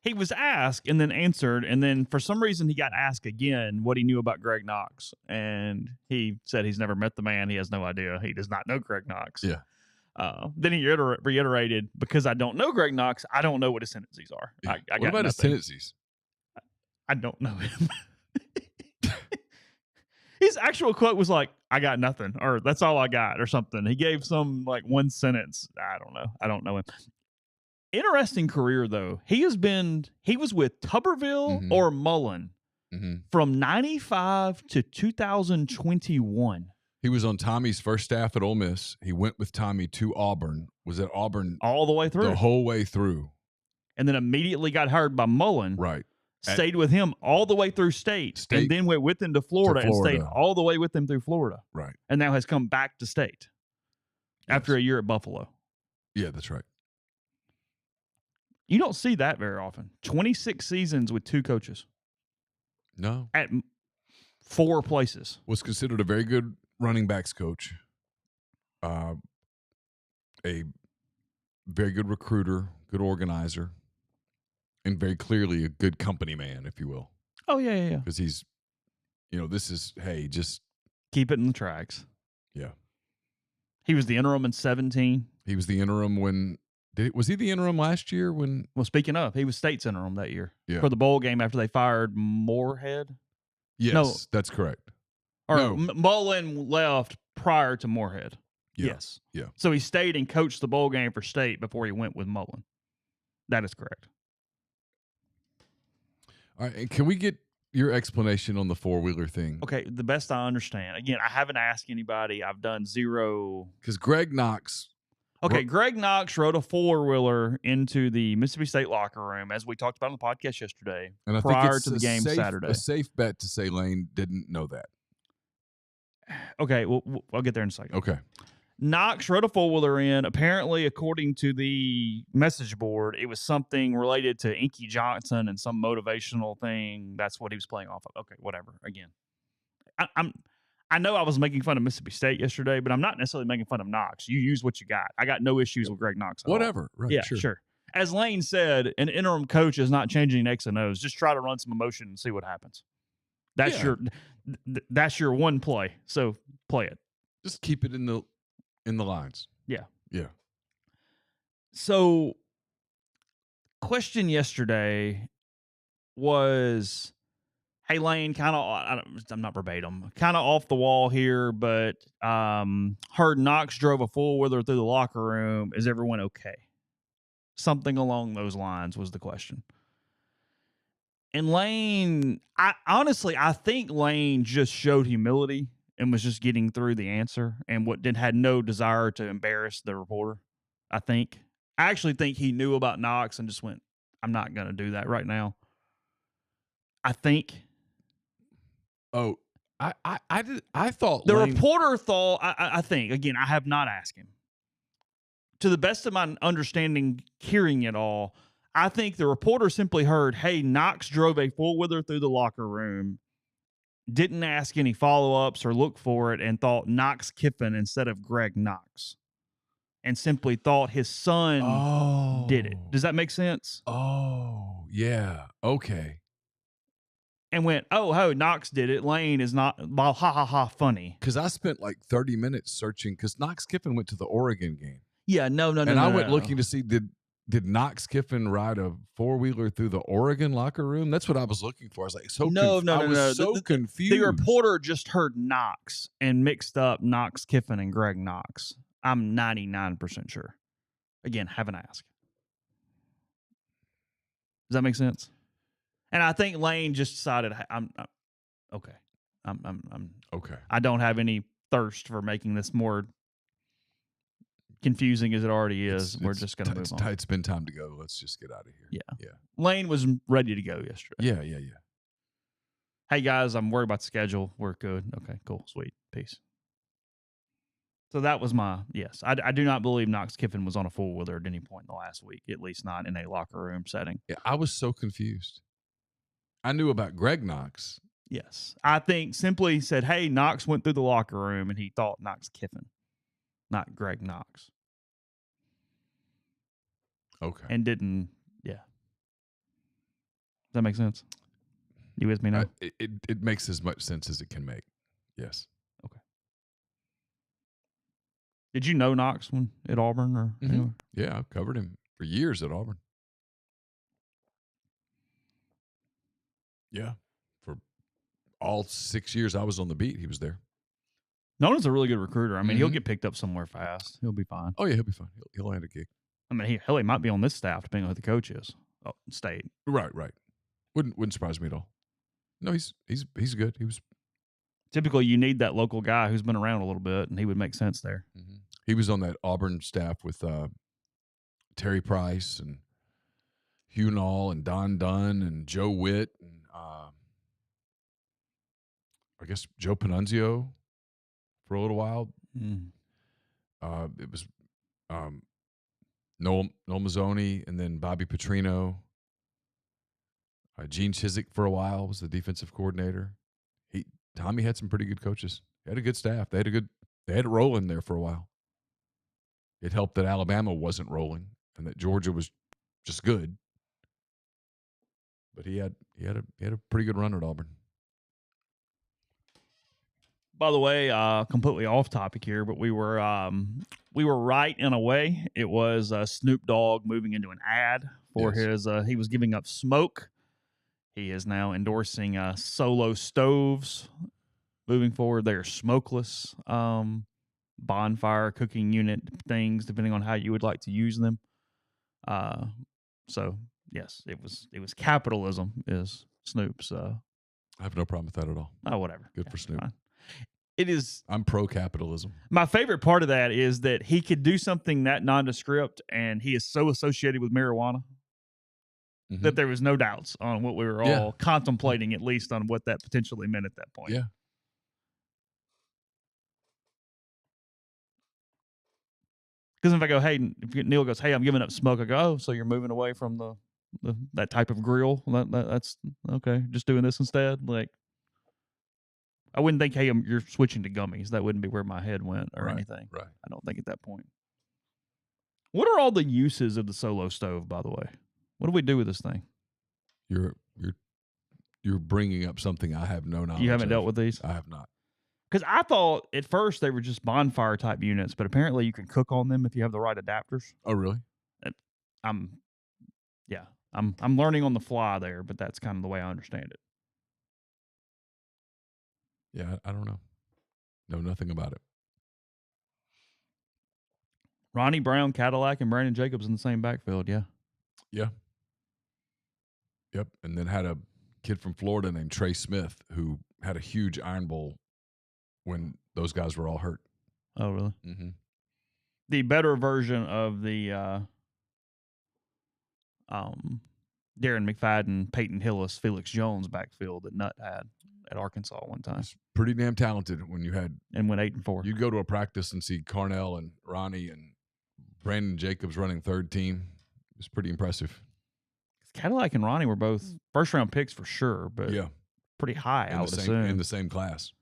he was asked and then answered, and then for some reason he got asked again what he knew about Greg Knox, and he said he's never met the man. He has no idea. He does not know Greg Knox. Yeah. Then he reiterated, because I don't know Greg Knox, I don't know what his tendencies are. Yeah. I what about his tendencies? I don't know him. His actual quote was like, I got nothing, or that's all I got, or something. He gave some like one sentence. I don't know. I don't know him. Interesting career, though. He was with Tuberville or Mullen from 95 to 2021. He was on Tommy's first staff at Ole Miss. He went with Tommy to Auburn, was at Auburn all the way through. The whole way through. And then immediately got hired by Mullen. Right. Stayed with him all the way through state, and then went with him to Florida and stayed all the way with him through Florida. Right. And now has come back to state after a year at Buffalo. Yeah, that's right. You don't see that very often. 26 seasons with 2 coaches. No. At 4 places. Was considered a very good running backs coach. A very good recruiter, good organizer. And very clearly a good company man, if you will. Oh, yeah. Because he's, this is, hey, just keep it in the tracks. Yeah. He was the interim in 17. He was the interim was he the interim last year when? Well, speaking of, he was state's interim that year for the bowl game after they fired Moorhead. Yes, no, that's correct. Or Mullen left prior to Moorhead. Yeah. Yes. Yeah. So he stayed and coached the bowl game for state before he went with Mullen. That is correct. All right, and can we get your explanation on the 4-wheeler thing? Okay, the best I understand. Again, I haven't asked anybody. I've done zero. Because Greg Knox. Okay, Greg Knox rode a 4-wheeler into the Mississippi State locker room, as we talked about on the podcast yesterday, and I prior think to the game Saturday. A safe bet to say Lane didn't know that. Okay, well, I'll get there in a second. Okay. Knox rode a four-wheeler in. Apparently, according to the message board, it was something related to Inky Johnson and some motivational thing. That's what he was playing off of. Okay, whatever. Again, I know I was making fun of Mississippi State yesterday, but I'm not necessarily making fun of Knox. You use what you got. I got no issues with Greg Knox at all. Whatever. Right. Yeah, sure. As Lane said, an interim coach is not changing X and O's. Just try to run some emotion and see what happens. That's your one play. So play it. Just keep it in the lines. Yeah. Yeah. So, question yesterday was, hey, Lane, kind of, I'm not verbatim, kind of off the wall here, but heard Knox drove a four-wheeler through the locker room. Is everyone okay? Something along those lines was the question. And Lane, I think Lane just showed humility and was just getting through the answer and had no desire to embarrass the reporter. I actually think he knew about Knox and just went, I'm not going to do that right now. I think. Oh, I thought the reporter thought, I think, again, I have not asked him. To the best of my understanding, hearing it all, I think the reporter simply heard, hey, Knox drove a four-wheeler through the locker room, didn't ask any follow-ups or look for it, and thought Knox Kiffin instead of Greg Knox, and simply thought his son did it. Does that make sense? Oh, yeah. Okay. And went, Knox did it. Lane is not, ha, ha, ha, funny. Because I spent like 30 minutes searching, because Knox Kiffin went to the Oregon game. Yeah, no. And I went looking to see, did Knox Kiffin ride a four-wheeler through the Oregon locker room? That's what I was looking for. I was like, I was so confused. The reporter just heard Knox and mixed up Knox Kiffin and Greg Knox. I'm 99% sure. Again, haven't asked. Does that make sense? And I think Lane just decided, I'm okay. I'm okay. I don't have any thirst for making this more confusing as it already is. We're just going to move on. It's been time to go. Let's just get out of here. Yeah. Lane was ready to go yesterday. Yeah. Hey, guys, I'm worried about the schedule. We're good. Okay, cool. Sweet. Peace. So that was yes. I do not believe Knox Kiffin was on a four-wheeler at any point in the last week, at least not in a locker room setting. Yeah, I was so confused. I knew about Greg Knox. Yes. I think simply said, hey, Knox went through the locker room, and he thought Knox Kiffin, not Greg Knox. Okay. And didn't, yeah. Does that make sense? You with me now? It makes as much sense as it can make. Yes. Okay. Did you know Knox at Auburn or anywhere? Yeah, I've covered him for years at Auburn. Yeah. For all 6 years I was on the beat, he was there. Nolan's a really good recruiter. I mean, he'll get picked up somewhere fast. He'll be fine. Oh, yeah, he'll be fine. He'll land a gig. I mean, he might be on this staff, depending on who the coach is. Oh, State. Right. Wouldn't surprise me at all. No, he's good. He was. Typically, you need that local guy who's been around a little bit, and he would make sense there. Mm-hmm. He was on that Auburn staff with Terry Price and Hugh Nall and Don Dunn and Joe Witt and I guess Joe Panunzio for a little while. It was Noel Mazzoni and then Bobby Petrino. Gene Chizik for a while was the defensive coordinator. Tommy had some pretty good coaches. He had a good staff. They had it rolling there for a while. It helped that Alabama wasn't rolling and that Georgia was just good. But he had a pretty good run at Auburn. By the way, completely off topic here, but we were right in a way. It was Snoop Dogg moving into an ad for his. He was giving up smoke. He is now endorsing Solo stoves. Moving forward, they're smokeless bonfire cooking unit things, depending on how you would like to use them. So yes, it was capitalism is Snoop's. I have no problem with that at all. Oh, whatever. Good for Snoop. Fine. It is. I'm pro-capitalism. My favorite part of that is that he could do something that nondescript, and he is so associated with marijuana that there was no doubts on what we were all contemplating, at least on what that potentially meant at that point. Yeah. Because if I go, hey, if Neal goes, hey, I'm giving up smoke, I go, oh, so you're moving away from that type of grill? That's okay. Just doing this instead. Like, I wouldn't think, hey, you're switching to gummies. That wouldn't be where my head went or anything. Right. I don't think at that point. What are all the uses of the solo stove, by the way? What do we do with this thing? You're bringing up something I have no knowledge. You haven't dealt with these? I have not. Because I thought at first they were just bonfire type units, but apparently you can cook on them if you have the right adapters. Oh, really? I'm learning on the fly there, but that's kind of the way I understand it. Yeah, I don't know. Know nothing about it. Ronnie Brown, Cadillac, and Brandon Jacobs in the same backfield, yeah. Yeah. Yep. And then had a kid from Florida named Trey Smith who had a huge Iron Bowl when those guys were all hurt. Oh, really? Mm-hmm. The better version of the Darren McFadden, Peyton Hillis, Felix Jones backfield that Nutt had at Arkansas one time. It's pretty damn talented when you had and went 8-4. You'd go to a practice and see Carnell and Ronnie and Brandon Jacobs running third team. It's pretty impressive. Cadillac and Ronnie were both first-round picks for sure, but pretty high, I would assume. In the same class.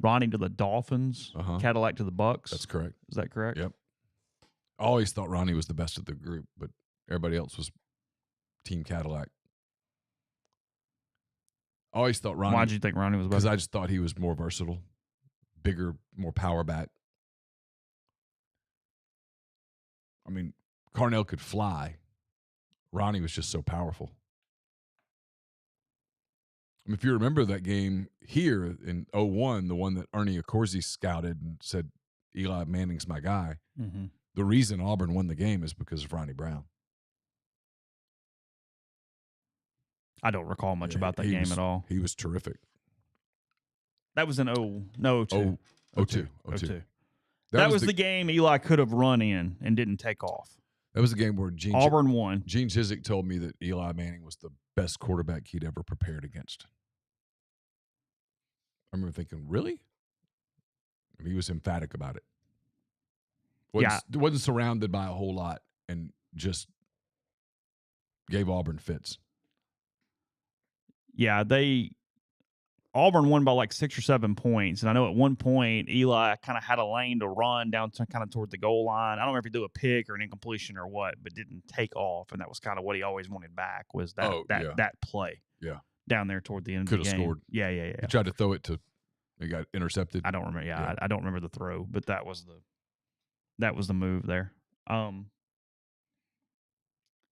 Ronnie to the Dolphins, Cadillac to the Bucks. That's correct. Is that correct? Yep. I always thought Ronnie was the best of the group, but everybody else was Team Cadillac. I always thought Ronnie. Why did you think Ronnie was better? Because I just thought he was more versatile, bigger, more power back. I mean, Carnell could fly. Ronnie was just so powerful. I mean, if you remember that game here in 2001, the one that Ernie Accorsi scouted and said, Eli Manning's my guy, the reason Auburn won the game is because of Ronnie Brown. I don't recall much about that game at all. He was terrific. That was in 02. 02. That was the game Eli could have run in and didn't take off. That was the game where Auburn won. Gene Chizik told me that Eli Manning was the best quarterback he'd ever prepared against. I remember thinking, really? And he was emphatic about it. Wasn't surrounded by a whole lot and just gave Auburn fits. Yeah, Auburn won by like 6 or 7 points. And I know at one point, Eli kind of had a lane to run down to kind of toward the goal line. I don't remember if he threw a pick or an incompletion or what, but didn't take off. And that was kind of what he always wanted back was that play. Yeah. Down there toward the end of the game. Could have scored. Yeah. He tried to throw it it got intercepted. I don't remember. Yeah. I don't remember the throw, but that was the move there.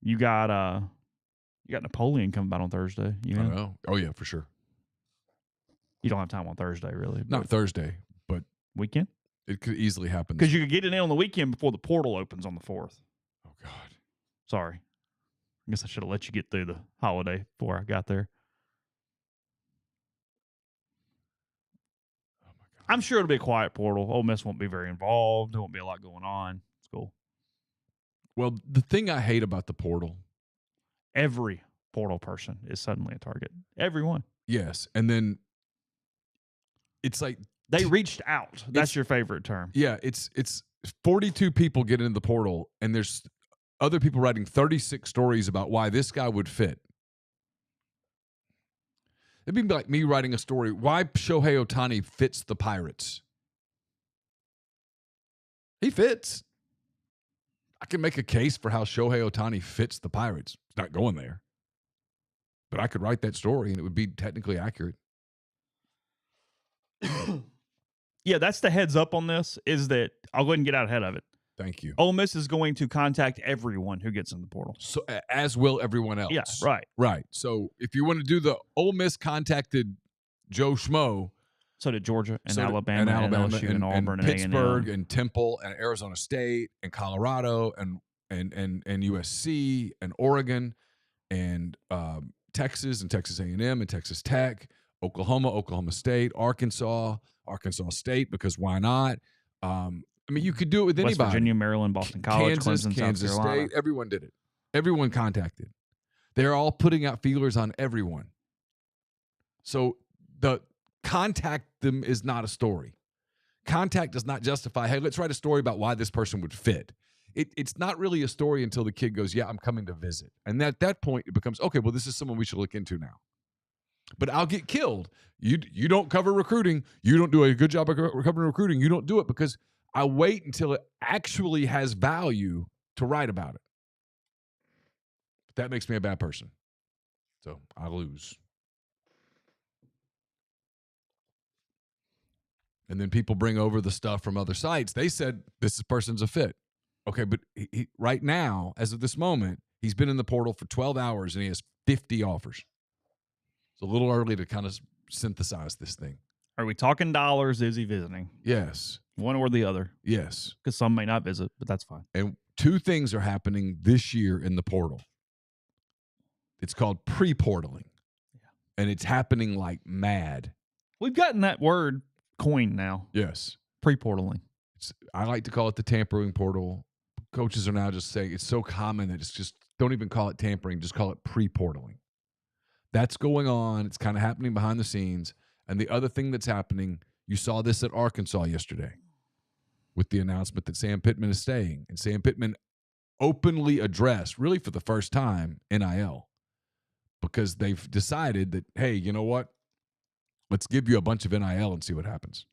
You got Napoleon coming out on Thursday. You know? I know. Oh yeah, for sure. You don't have time on Thursday, really. Not Thursday, but weekend. It could easily happen because you could get it in on the weekend before the portal opens on the 4th. Oh God. Sorry. I guess I should have let you get through the holiday before I got there. Oh my God. I'm sure it'll be a quiet portal. Ole Miss won't be very involved. There won't be a lot going on. It's cool. Well, the thing I hate about the portal, every portal person is suddenly a target. Everyone. Yes, and then it's like they reached out. That's your favorite term. Yeah, it's 42 people get into the portal, and there's other people writing 36 stories about why this guy would fit. It'd be like me writing a story, why Shohei Ohtani fits the Pirates. He fits. I can make a case for how Shohei Ohtani fits the Pirates. It's not going there. But I could write that story, and it would be technically accurate. Yeah, that's the heads up on this, is that I'll go ahead and get out ahead of it. Thank you. Ole Miss is going to contact everyone who gets in the portal. So, as will everyone else. Yeah, right. Right. So if you want to do the Ole Miss contacted Joe Schmo. So did Georgia and Alabama and LSU and Auburn and Pittsburgh A&M. and Temple and Arizona State and Colorado and USC and Oregon and Texas and Texas A&M and Texas Tech, Oklahoma State, Arkansas State, because why not? I mean, you could do it with anybody. West Virginia, Maryland, Boston College, Clemson, Kansas South Carolina. State. Everyone did it. Everyone contacted. They're all putting out feelers on everyone. So the contact them is not a story. Contact does not justify, hey, let's write a story about why this person would fit. it's not really a story until the kid goes, yeah, I'm coming to visit. And at that point, it becomes, okay, well, this is someone we should look into now. But I'll get killed. You don't cover recruiting. You don't do a good job of covering recruiting. You don't do it because I wait until it actually has value to write about it. That makes me a bad person. So I lose. And then people bring over the stuff from other sites. They said this person's a fit. Okay, but he, right now, as of this moment, he's been in the portal for 12 hours and he has 50 offers. It's a little early to kind of synthesize this thing. Are we talking dollars? Is he visiting? Yes. One or the other. Yes. Because some may not visit, but that's fine. And two things are happening this year in the portal. It's called pre-portaling. Yeah. And it's happening like mad. We've gotten that word coined now. Yes. Pre-portaling. I like to call it the tampering portal. Coaches are now just saying it's so common that it's just, don't even call it tampering, just call it pre-portaling. That's going on. It's kind of happening behind the scenes. And the other thing that's happening, you saw this at Arkansas yesterday with the announcement that Sam Pittman is staying. And Sam Pittman openly addressed, really for the first time, NIL. Because they've decided that, hey, you know what? Let's give you a bunch of NIL and see what happens.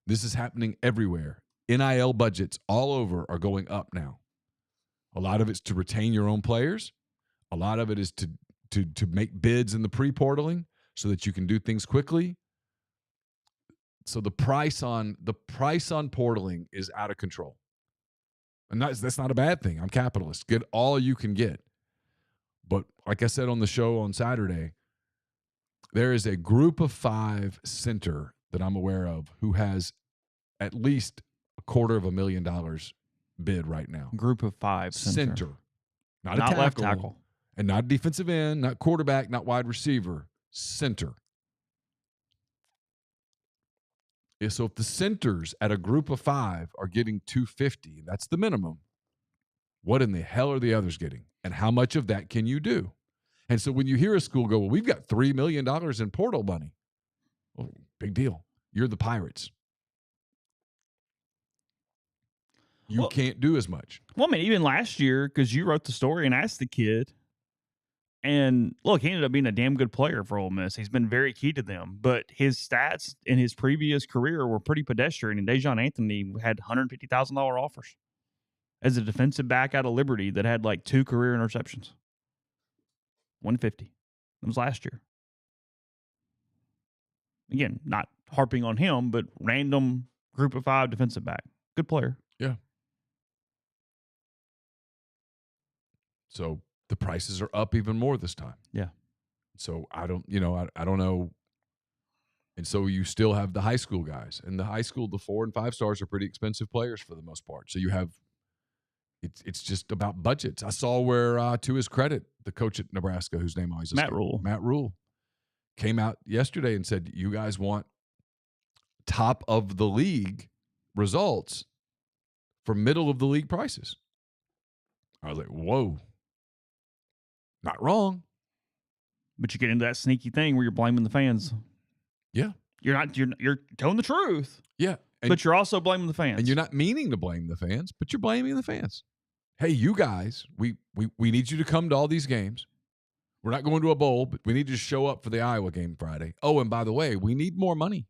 This is happening everywhere. NIL budgets all over are going up now. A lot of it's to retain your own players. A lot of it is to make bids in the pre-portaling so that you can do things quickly. So the price on portaling is out of control. And that's not a bad thing. I'm capitalist. Get all you can get. But like I said on the show on Saturday, there is a group of 5 center that I'm aware of who has at least $250,000 bid right now. Group of 5 center. Not a tackle, left tackle. And not defensive end, not quarterback, not wide receiver. Center. Yeah, so if the centers at a group of 5 are getting $250, that's the minimum. What in the hell are the others getting? And how much of that can you do? And so when you hear a school go, well, we've got $3 million in portal money. Well, big deal. You're the Pirates. You can't do as much. Well, I mean, even last year, because you wrote the story and asked the kid, and look, he ended up being a damn good player for Ole Miss. He's been very key to them, but his stats in his previous career were pretty pedestrian, and Dejon Anthony had $150,000 offers as a defensive back out of Liberty that had like 2 career interceptions. 150. That was last year. Again, not harping on him, but random group of 5 defensive back. Good player. Yeah. So the prices are up even more this time. Yeah. So I don't know. And so you still have the high school guys. And the high school, the 4 and 5 stars are pretty expensive players for the most part. So you have, it's just about budgets. I saw where, to his credit, the coach at Nebraska, whose name I always Matt Rule, came out yesterday and said, you guys want top of the league results for middle of the league prices. I was like, whoa. Not wrong. But you get into that sneaky thing where you're blaming the fans. Yeah. You're telling the truth. Yeah. But you're also blaming the fans. And you're not meaning to blame the fans, but you're blaming the fans. Hey, you guys, we need you to come to all these games. We're not going to a bowl, but we need you to show up for the Iowa game Friday. Oh, and by the way, we need more money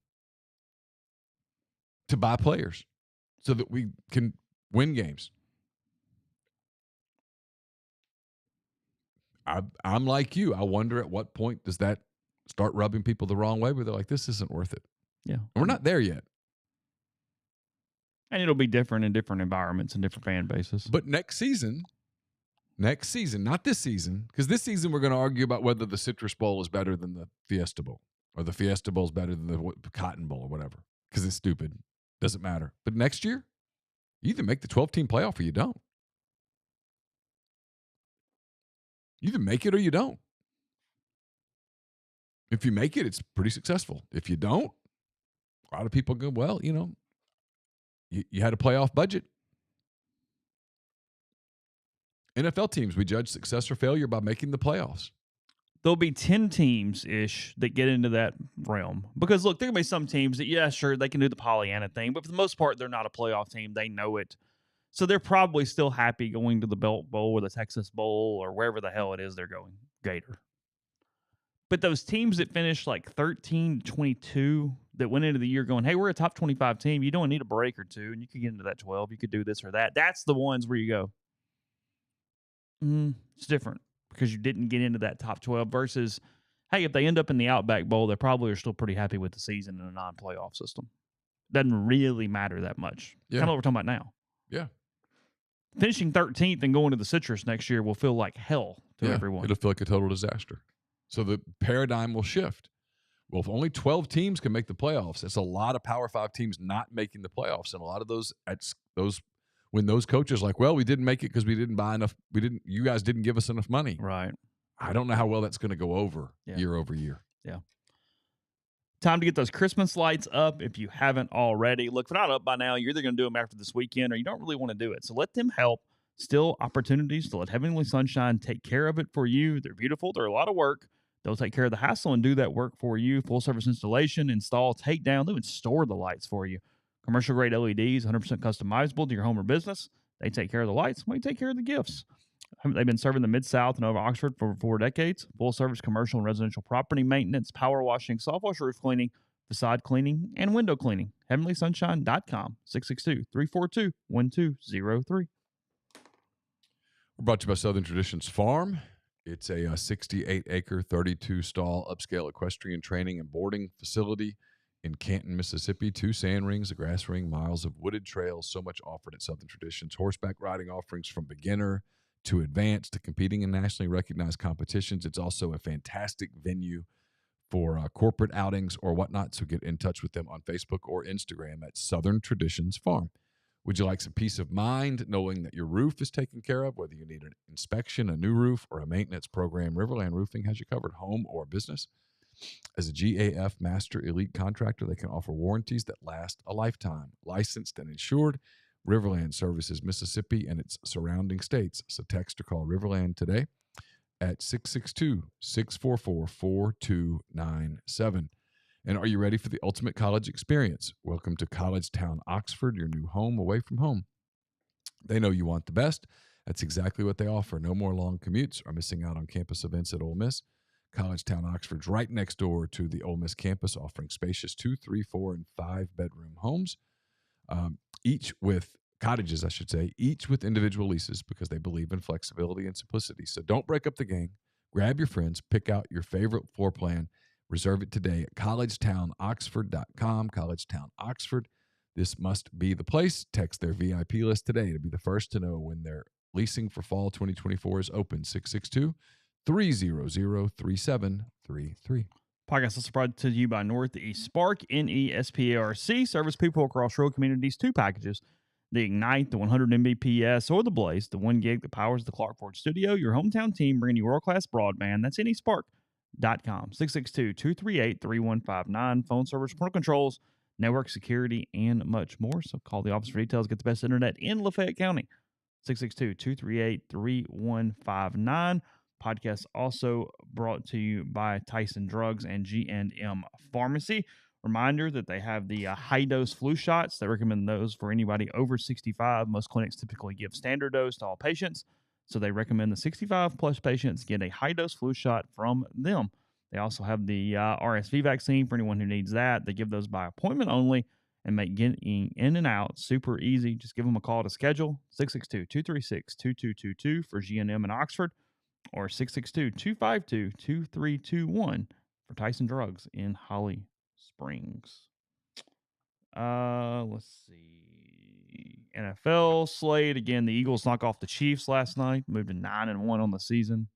to buy players so that we can win games. I'm like you. I wonder at what point does that start rubbing people the wrong way where they're like, this isn't worth it. Yeah. And we're not there yet. And it'll be different in different environments and different fan bases. But next season, not this season, because this season we're going to argue about whether the Citrus Bowl is better than the Fiesta Bowl or the Fiesta Bowl is better than the Cotton Bowl or whatever, because it's stupid. Doesn't matter. But next year, you either make the 12-team playoff or you don't. You either make it or you don't. If you make it, it's pretty successful. If you don't, a lot of people go, well, you had a playoff budget. NFL teams, we judge success or failure by making the playoffs. There'll be 10 teams-ish that get into that realm. Because, look, there can be some teams that, yeah, sure, they can do the Pollyanna thing, but for the most part, they're not a playoff team. They know it. So they're probably still happy going to the Belt Bowl or the Texas Bowl or wherever the hell it is they're going. Gator. But those teams that finished like 13-22 that went into the year going, hey, we're a top 25 team. You don't need a break or two, and you could get into that 12. You could do this or that. That's the ones where you go, it's different because you didn't get into that top 12 versus, hey, if they end up in the Outback Bowl, they probably are still pretty happy with the season in a non-playoff system. Doesn't really matter that much. Yeah. Kind of what we're talking about now. Yeah. Finishing 13th and going to the Citrus next year will feel like hell to everyone. It'll feel like a total disaster. So the paradigm will shift. Well, if only 12 teams can make the playoffs, it's a lot of Power 5 teams not making the playoffs. And a lot of those when those coaches like, well, we didn't make it because we didn't buy enough. You guys didn't give us enough money. Right. I don't know how well that's going to go over year over year. Yeah. Time to get those Christmas lights up if you haven't already. Look, if they're not up by now, you're either going to do them after this weekend or you don't really want to do it. So let them help. Still opportunities to let Heavenly Sunshine take care of it for you. They're beautiful. They're a lot of work. They'll take care of the hassle and do that work for you. Full service installation, install, take down, they would store the lights for you. Commercial grade LEDs, 100% customizable to your home or business. They take care of the lights. We take care of the gifts. They've been serving the Mid-South and over Oxford for 4 decades. Full service commercial and residential property maintenance, power washing, soft wash roof cleaning, facade cleaning, and window cleaning. HeavenlySunshine.com, 662-342-1203. We're brought to you by Southern Traditions Farm. It's a 68-acre, 32-stall upscale equestrian training and boarding facility in Canton, Mississippi. 2 sand rings, a grass ring, miles of wooded trails, so much offered at Southern Traditions. Horseback riding offerings from beginner to advanced to competing in nationally recognized competitions. It's also a fantastic venue for corporate outings or whatnot, so get in touch with them on Facebook or Instagram at Southern Traditions Farm. Would you like some peace of mind knowing that your roof is taken care of, whether you need an inspection, a new roof, or a maintenance program? Riverland Roofing has you covered, home or business. As a GAF Master Elite Contractor, they can offer warranties that last a lifetime. Licensed and insured, Riverland services Mississippi and its surrounding states. So text or call Riverland today at 662-644-4297. And are you ready for the ultimate college experience? Welcome to College Town, Oxford, your new home away from home. They know you want the best. That's exactly what they offer. No more long commutes or missing out on campus events at Ole Miss. College Town, Oxford's right next door to the Ole Miss campus, offering spacious 2, 3, 4, and 5-bedroom homes, each with cottages, each with individual leases because they believe in flexibility and simplicity. So don't break up the gang. Grab your friends, pick out your favorite floor plan. Reserve it today at collegetownoxford.com. Collegetown Oxford. This must be the place. Text their VIP list today to be the first to know when their leasing for fall 2024 is open. 662-300-3733. Podcast is brought to you by Northeast Spark, NESPARC. Service people across rural communities. 2 packages. The Ignite, the 100 Mbps, or the Blaze, the 1 gig that powers the Clark Ford studio. Your hometown team bringing you world-class broadband. That's NESPARC.com. 662-238-3159. Phone service, parental controls, network security, and much more. So call the office for details. Get the best internet in Lafayette County. 662-238-3159. Podcast also brought to you by Tyson Drugs and G&M Pharmacy. Reminder that they have the high-dose flu shots. They recommend those for anybody over 65. Most clinics typically give standard dose to all patients. So they recommend the 65-plus patients get a high-dose flu shot from them. They also have the RSV vaccine for anyone who needs that. They give those by appointment only and make getting in and out super easy. Just give them a call to schedule, 662-236-2222 for G&M in Oxford, or 662-252-2321 for Tyson Drugs in Holly Springs. Let's see. NFL slate again. The Eagles knock off the Chiefs last night, moved to 9-1 on the season,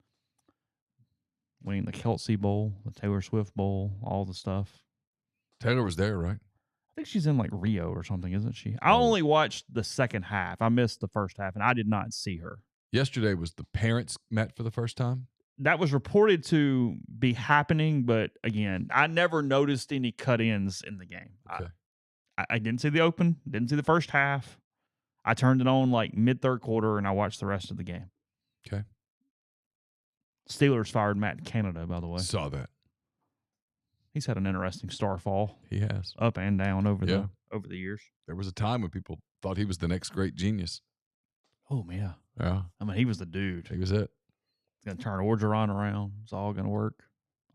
winning the Kelsey Bowl, the Taylor Swift Bowl, all the stuff. Taylor was there, right? I think she's in like Rio or something, isn't she? I only watched the second half. I missed the first half, and I did not see her. Yesterday was the parents met for the first time. That was reported to be happening, but again, I never noticed any cut-ins in the game. Okay. I didn't see the open, didn't see the first half. I turned it on like mid-third quarter, and I watched the rest of the game. Okay. Steelers fired Matt Canada, by the way. Saw that. He's had an interesting star fall. He has. Up and down over the years. There was a time when people thought he was the next great genius. Oh, yeah. Yeah. I mean, he was the dude. He was it. He's going to turn Orgeron around. It's all going to work.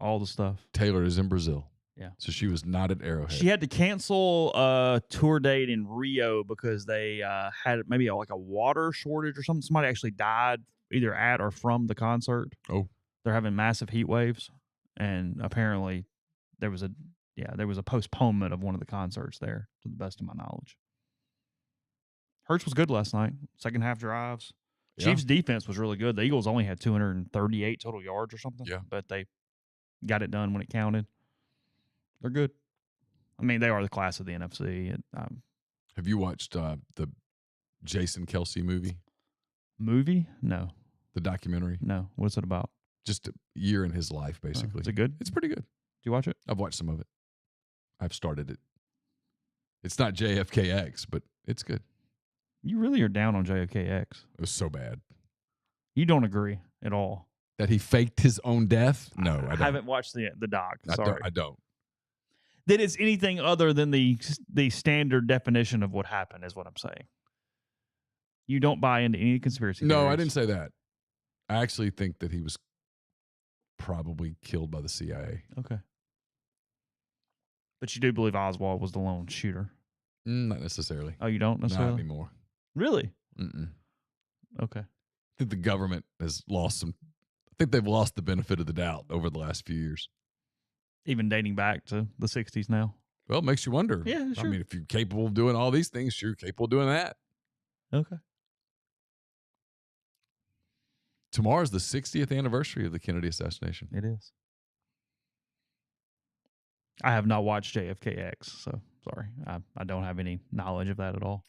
All the stuff. Taylor is in Brazil. Yeah. So she was not at Arrowhead. She had to cancel a tour date in Rio because they had maybe like a water shortage or something. Somebody actually died either at or from the concert. Oh. They're having massive heat waves. And apparently there was a postponement of one of the concerts there, to the best of my knowledge. Hurts was good last night. Second half drives. Yeah. Chiefs' defense was really good. The Eagles only had 238 total yards or something. Yeah. But they got it done when it counted. They're good. I mean, they are the class of the NFC. Have you watched the Jason Kelsey movie? Movie? No. The documentary? No. What's it about? Just a year in his life, basically. Is it good? It's pretty good. Do you watch it? I've watched some of it. I've started it. It's not JFKX, but it's good. You really are down on JFKX. It was so bad. You don't agree at all. That he faked his own death? No, I don't. haven't watched the doc. Sorry. I don't. That it's anything other than the standard definition of what happened is what I'm saying. You don't buy into any conspiracy No, theories. I didn't say that. I actually think that he was probably killed by the CIA. Okay. But you do believe Oswald was the lone shooter? Not necessarily. Oh, you don't necessarily? Not anymore. Really? Mm-mm. Okay. I think the government has lost some. I think they've lost the benefit of the doubt over the last few years. Even dating back to the 60s now? Well, it makes you wonder. Yeah, sure. I mean, if you're capable of doing all these things, you're capable of doing that. Okay. Tomorrow's the 60th anniversary of the Kennedy assassination. It is. I have not watched JFKX, so sorry. I don't have any knowledge of that at all.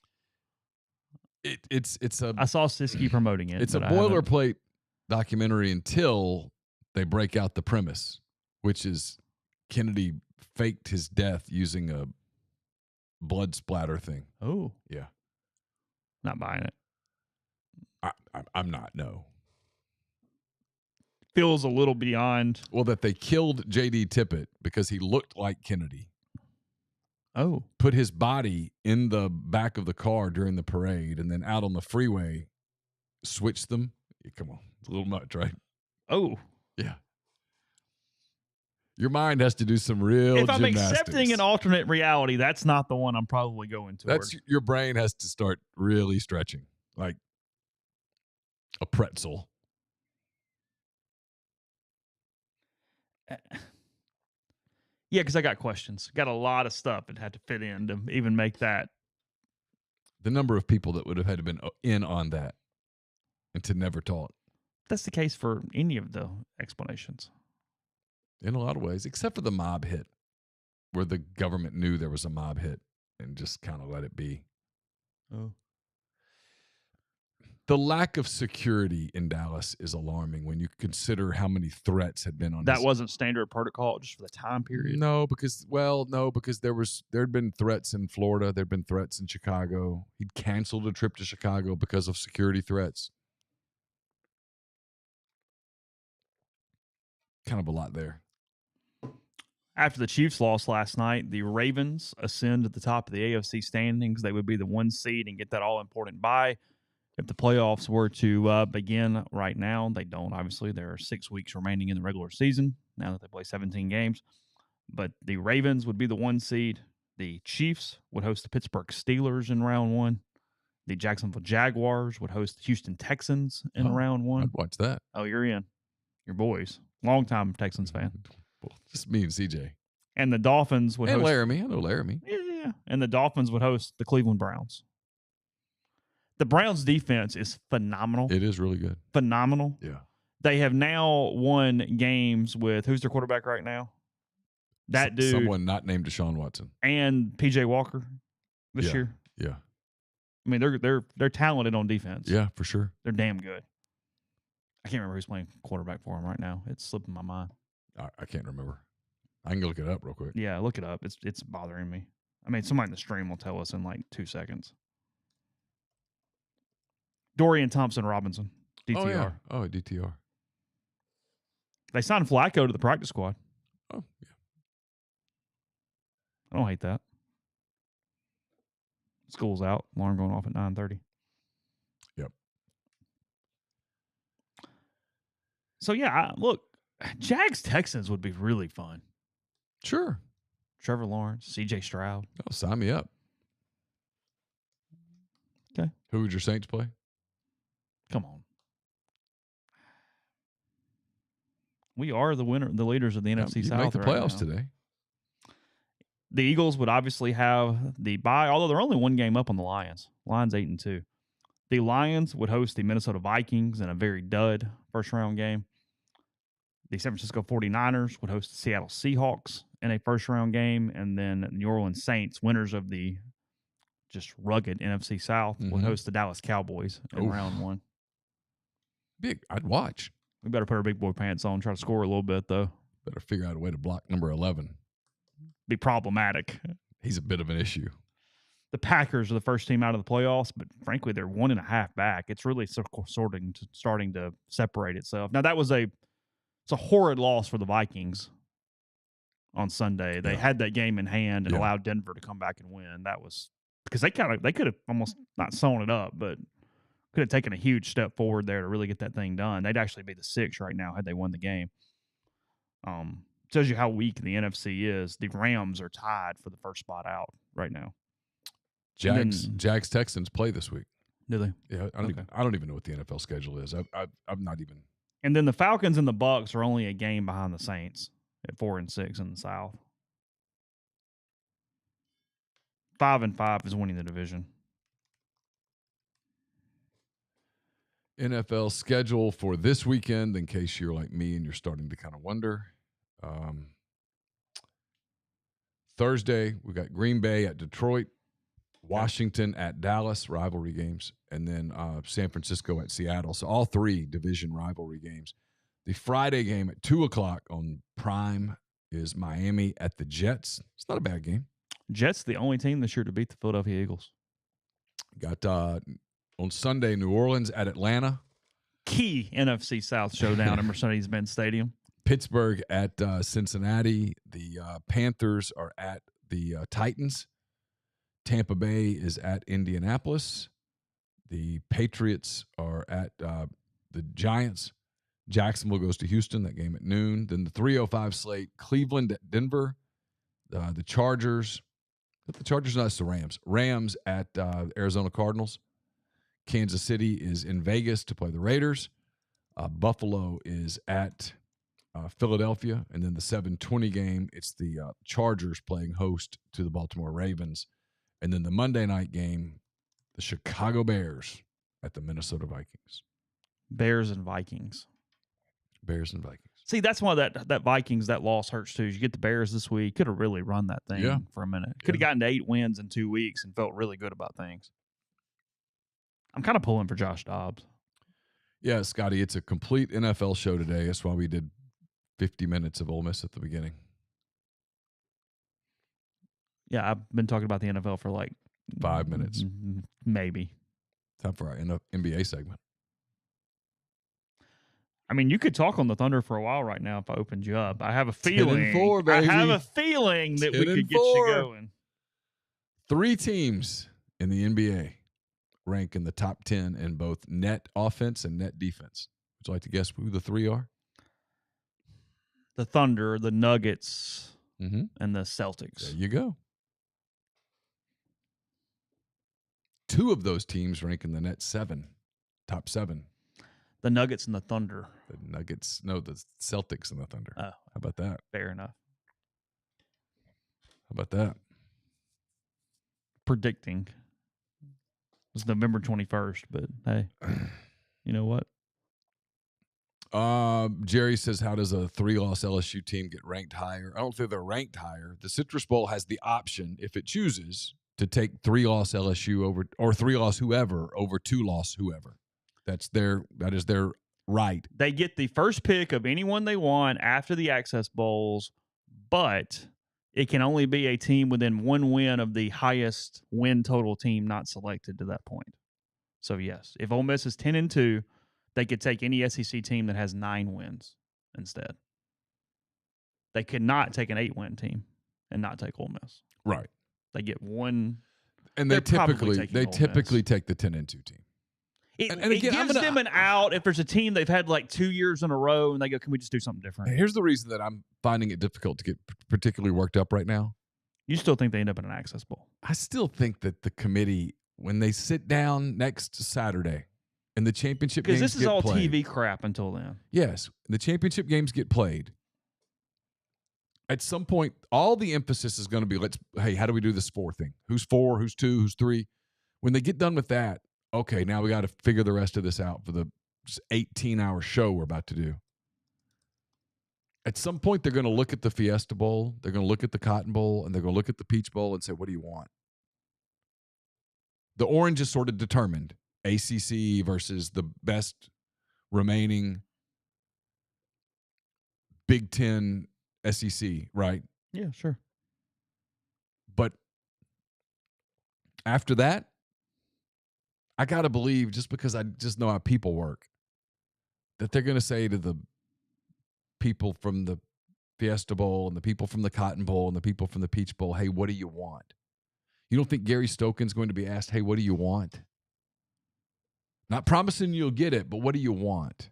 It's a. I saw Siskey promoting it. It's a boilerplate documentary until they break out the premise, which is Kennedy faked his death using a blood splatter thing. Oh. Yeah. Not buying it. I'm not, no. Feels a little beyond. Well, that they killed J.D. Tippit because he looked like Kennedy. Oh. Put his body in the back of the car during the parade and then out on the freeway, switched them. Come on. It's a little much, right? Oh. Yeah. Your mind has to do some real If I'm gymnastics. accepting an alternate reality, that's not the one I'm probably going towards. Your brain has to start really stretching, like a pretzel. Yeah, because I got questions. Got a lot of stuff that had to fit in to even make that. The number of people that would have had to been in on that and to never taught. That's the case for any of the explanations. In a lot of ways, except for the mob hit, where the government knew there was a mob hit and just kind of let it be. Oh. The lack of security in Dallas is alarming when you consider how many threats had been on that. Wasn't standard protocol just for the time period? No, because there had been threats in Florida. There'd been threats in Chicago. He'd canceled a trip to Chicago because of security threats. Kind of a lot there. After the Chiefs lost last night, the Ravens ascend to the top of the AFC standings. They would be the 1 seed and get that all-important bye. If the playoffs were to begin right now, they don't. Obviously, there are 6 weeks remaining in the regular season now that they play 17 games. But the Ravens would be the 1 seed. The Chiefs would host the Pittsburgh Steelers in round 1. The Jacksonville Jaguars would host the Houston Texans in round 1. I'd watch that. Oh, you're in. Your boys. Longtime Texans fan. Well, just me and CJ. And the Dolphins would host. host. Laramie. I know Laramie. Yeah. And the Dolphins would host the Cleveland Browns. The Browns' defense is phenomenal. It is really good. Phenomenal. Yeah. They have now won games with, who's their quarterback right now? That dude. Someone not named Deshaun Watson. And P.J. Walker this year. Yeah. I mean, they're talented on defense. Yeah, for sure. They're damn good. I can't remember who's playing quarterback for them right now. It's slipping my mind. I can't remember. I can look it up real quick. Yeah, look it up. It's bothering me. I mean, somebody in the stream will tell us in like 2 seconds. Dorian Thompson-Robinson, DTR. Oh, yeah. Oh, DTR. They signed Flacco to the practice squad. Oh, yeah. I don't hate that. School's out. Alarm going off at 9:30. Yep. So, yeah, look, Jags Texans would be really fun. Sure. Trevor Lawrence, C.J. Stroud. Oh, sign me up. Okay. Who would your Saints play? Come on. We are the leaders of the NFC South. You make the right playoffs now. today. The Eagles would obviously have the bye, although they're only one game up on the Lions. Lions 8-2. The Lions would host the Minnesota Vikings in a very dud first-round game. The San Francisco 49ers would host the Seattle Seahawks in a first-round game. And then the New Orleans Saints, winners of the just rugged NFC South, would host the Dallas Cowboys in round one. Big. I'd watch. We better put our big boy pants on, try to score a little bit, though. Better figure out a way to block number 11. Be problematic. He's a bit of an issue. The Packers are the first team out of the playoffs, but frankly, they're 1.5 back. It's really starting to separate itself. Now, it's a horrid loss for the Vikings on Sunday. They had that game in hand and allowed Denver to come back and win. That was because they could have almost not sewn it up, but could have taken a huge step forward there to really get that thing done. They'd actually be the 6 right now had they won the game. Tells you how weak the NFC is. The Rams are tied for the first spot out right now. Jags Texans play this week. Do they? Yeah, I don't even know what the NFL schedule is. I'm not even. And then the Falcons and the Bucs are only a game behind the Saints at 4-6 in the South. 5-5 is winning the division. NFL schedule for this weekend, in case you're like me and you're starting to kind of wonder. Thursday, we got Green Bay at Detroit, Washington at Dallas, rivalry games, and then San Francisco at Seattle. So all 3 division rivalry games. The Friday game at 2 o'clock on Prime is Miami at the Jets. It's not a bad game. Jets the only team this year to beat the Philadelphia Eagles. Got on Sunday, New Orleans at Atlanta. Key NFC South showdown at Mercedes-Benz Stadium. Pittsburgh at Cincinnati. The Panthers are at the Titans. Tampa Bay is at Indianapolis. The Patriots are at the Giants. Jacksonville goes to Houston, that game at noon. Then the 3:05 slate, Cleveland at Denver. The Chargers. The Chargers, no, that's the Rams. Rams at Arizona Cardinals. Kansas City is in Vegas to play the Raiders. Buffalo is at Philadelphia. And then the 7:20 game, it's the Chargers playing host to the Baltimore Ravens. And then the Monday night game, the Chicago Bears at the Minnesota Vikings. Bears and Vikings. See, that's why that Vikings, that loss hurts too. You get the Bears this week. Could have really run that thing for a minute. Could have gotten to 8 wins in 2 weeks and felt really good about things. I'm kind of pulling for Josh Dobbs. Yeah, Scotty, it's a complete NFL show today. That's why we did 50 minutes of Ole Miss at the beginning. Yeah, I've been talking about the NFL for like 5 minutes. Maybe. Time for our NBA segment. I mean, you could talk on the Thunder for a while right now if I opened you up. I have a feeling. 10-4, baby. I have a feeling that we could get you going. 3 teams in the NBA rank in the top 10 in both net offense and net defense. Would you like to guess who the 3 are? The Thunder, the Nuggets, and the Celtics. There you go. 2 of those teams rank in the net 7, top 7. The Nuggets and the Thunder. The Celtics and the Thunder. Oh, how about that? Fair enough. How about that? Predicting. It's November 21st, but hey, you know what? Jerry says, how does a 3-loss LSU team get ranked higher? I don't think they're ranked higher. The Citrus Bowl has the option, if it chooses, to take 3-loss LSU over, or 3-loss whoever over 2-loss whoever. That is their right. They get the first pick of anyone they want after the Access Bowls, but it can only be a team within 1 win of the highest win total team not selected to that point. So yes, if Ole Miss is 10-2, they could take any SEC team that has 9 wins instead. They could not take an 8-win team and not take Ole Miss. Right. They get one. And they typically take the 10-2 team. It again, gives them an out if there's a team they've had like 2 years in a row and they go, can we just do something different? Here's the reason that I'm finding it difficult to get particularly worked up right now. You still think they end up in an Access Bowl? I still think that the committee, when they sit down next Saturday and the championship games get played. Because this is all TV crap until then. Yes. The championship games get played. At some point, all the emphasis is going to be, hey, how do we do this 4 thing? Who's 4? Who's 2? Who's 3? When they get done with that, okay, now we got to figure the rest of this out for the 18-hour show we're about to do. At some point, they're going to look at the Fiesta Bowl, they're going to look at the Cotton Bowl, and they're going to look at the Peach Bowl and say, what do you want? The orange is sort of determined. ACC versus the best remaining Big Ten SEC, right? Yeah, sure. But after that, I got to believe, just because I just know how people work, that they're going to say to the people from the Fiesta Bowl and the people from the Cotton Bowl and the people from the Peach Bowl, hey, what do you want? You don't think Gary Stoken's going to be asked, hey, what do you want? Not promising you'll get it, but what do you want?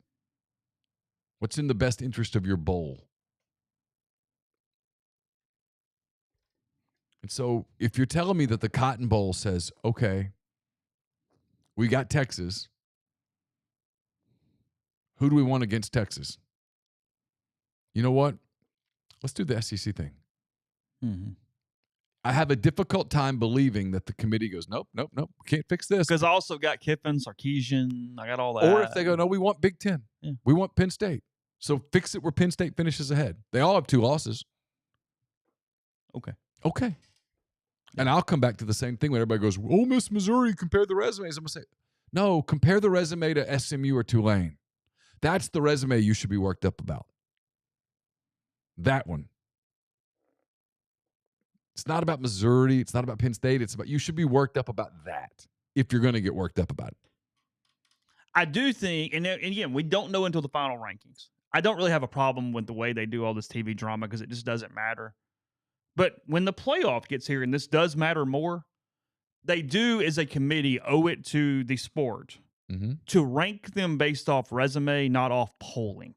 What's in the best interest of your bowl? And so if you're telling me that the Cotton Bowl says, okay, we got Texas, who do we want against Texas? You know what? Let's do the SEC thing. Mm-hmm. I have a difficult time believing that the committee goes, nope, we can't fix this. Because I also got Kiffin, Sarkisian, I got all that. Or if they go, no, we want Big Ten. Yeah. We want Penn State. So fix it where Penn State finishes ahead. They all have 2 losses. Okay. And I'll come back to the same thing when everybody goes, Ole Miss, Missouri, compare the resumes. I'm going to say, no, compare the resume to SMU or Tulane. That's the resume you should be worked up about. That one. It's not about Missouri. It's not about Penn State. It's about, you should be worked up about that if you're going to get worked up about it. I do think, and again, we don't know until the final rankings. I don't really have a problem with the way they do all this TV drama because it just doesn't matter. But when the playoff gets here, and this does matter more, they do, as a committee, owe it to the sport to rank them based off resume, not off polling.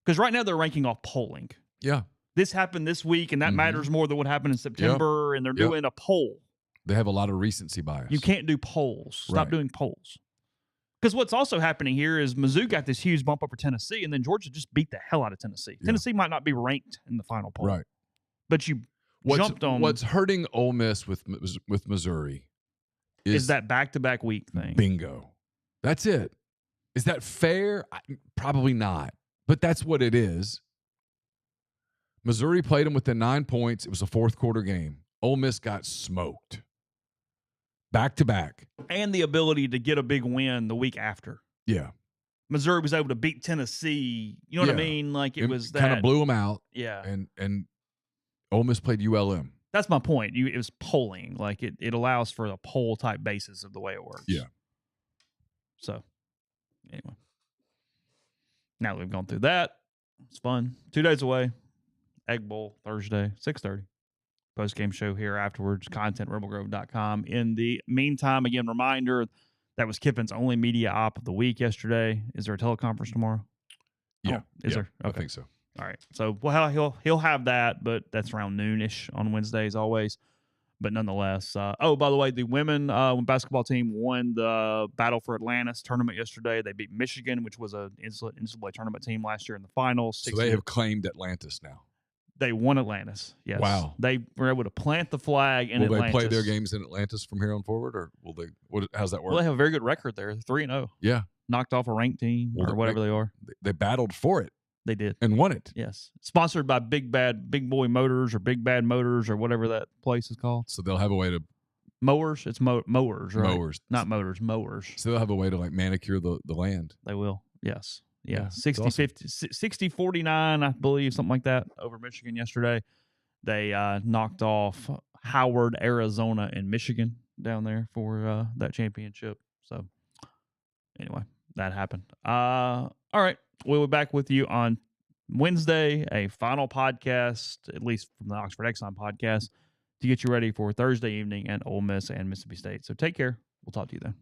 Because right now they're ranking off polling. Yeah. This happened this week, and that matters more than what happened in September, and they're doing a poll. They have a lot of recency bias. You can't do polls. Stop doing polls. Because what's also happening here is Mizzou got this huge bump over Tennessee, and then Georgia just beat the hell out of Tennessee. Yeah. Tennessee might not be ranked in the final poll. Right. But you jumped on. What's hurting Ole Miss with Missouri is that back-to-back week thing. Bingo. That's it. Is that fair? Probably not. But that's what it is. Missouri played them within 9 points. It was a 4th quarter game. Ole Miss got smoked. Back-to-back. And the ability to get a big win the week after. Yeah. Missouri was able to beat Tennessee. You know what I mean? Like it was that. Kind of blew them out. Yeah. And Ole Miss played ULM. That's my point. It was polling. Like it allows for a poll type basis of the way it works. Yeah. So, anyway. Now that we've gone through that, it's fun. 2 days away. Egg Bowl, Thursday, 6:30. Post-game show here afterwards. Content, rebelgrove.com. In the meantime, again, reminder, that was Kiffin's only media op of the week yesterday. Is there a teleconference tomorrow? Yeah. Is there? Okay. I think so. All right. So, well, he'll have that, but that's around noonish on Wednesdays always. But nonetheless, by the way, the women basketball team won the Battle for Atlantis tournament yesterday. They beat Michigan, which was an NCAA tournament team last year in the finals. So they have claimed Atlantis now. They won Atlantis. Yes. Wow. They were able to plant the flag in Atlantis. Will they play their games in Atlantis from here on forward, or will they? How's that work? Well, they have a very good record there, 3-0. Yeah. Knocked off a ranked team or whatever they are. They battled for it. They did. And won it. Yes. Sponsored by Big Boy Motors or Big Bad Motors or whatever that place is called. So they'll have a way to. Mowers? It's mowers, right? Mowers. Not motors, mowers. So they'll have a way to manicure the land. They will. Yes. Yeah. 60, awesome. 50, 60, 49, I believe, something like that over Michigan yesterday. They knocked off Howard, Arizona, and Michigan down there for that championship. So, anyway, that happened. All right. We'll be back with you on Wednesday, a final podcast, at least from the Oxford Exxon Podcast, to get you ready for Thursday evening and Ole Miss and Mississippi State. So, take care. We'll talk to you then.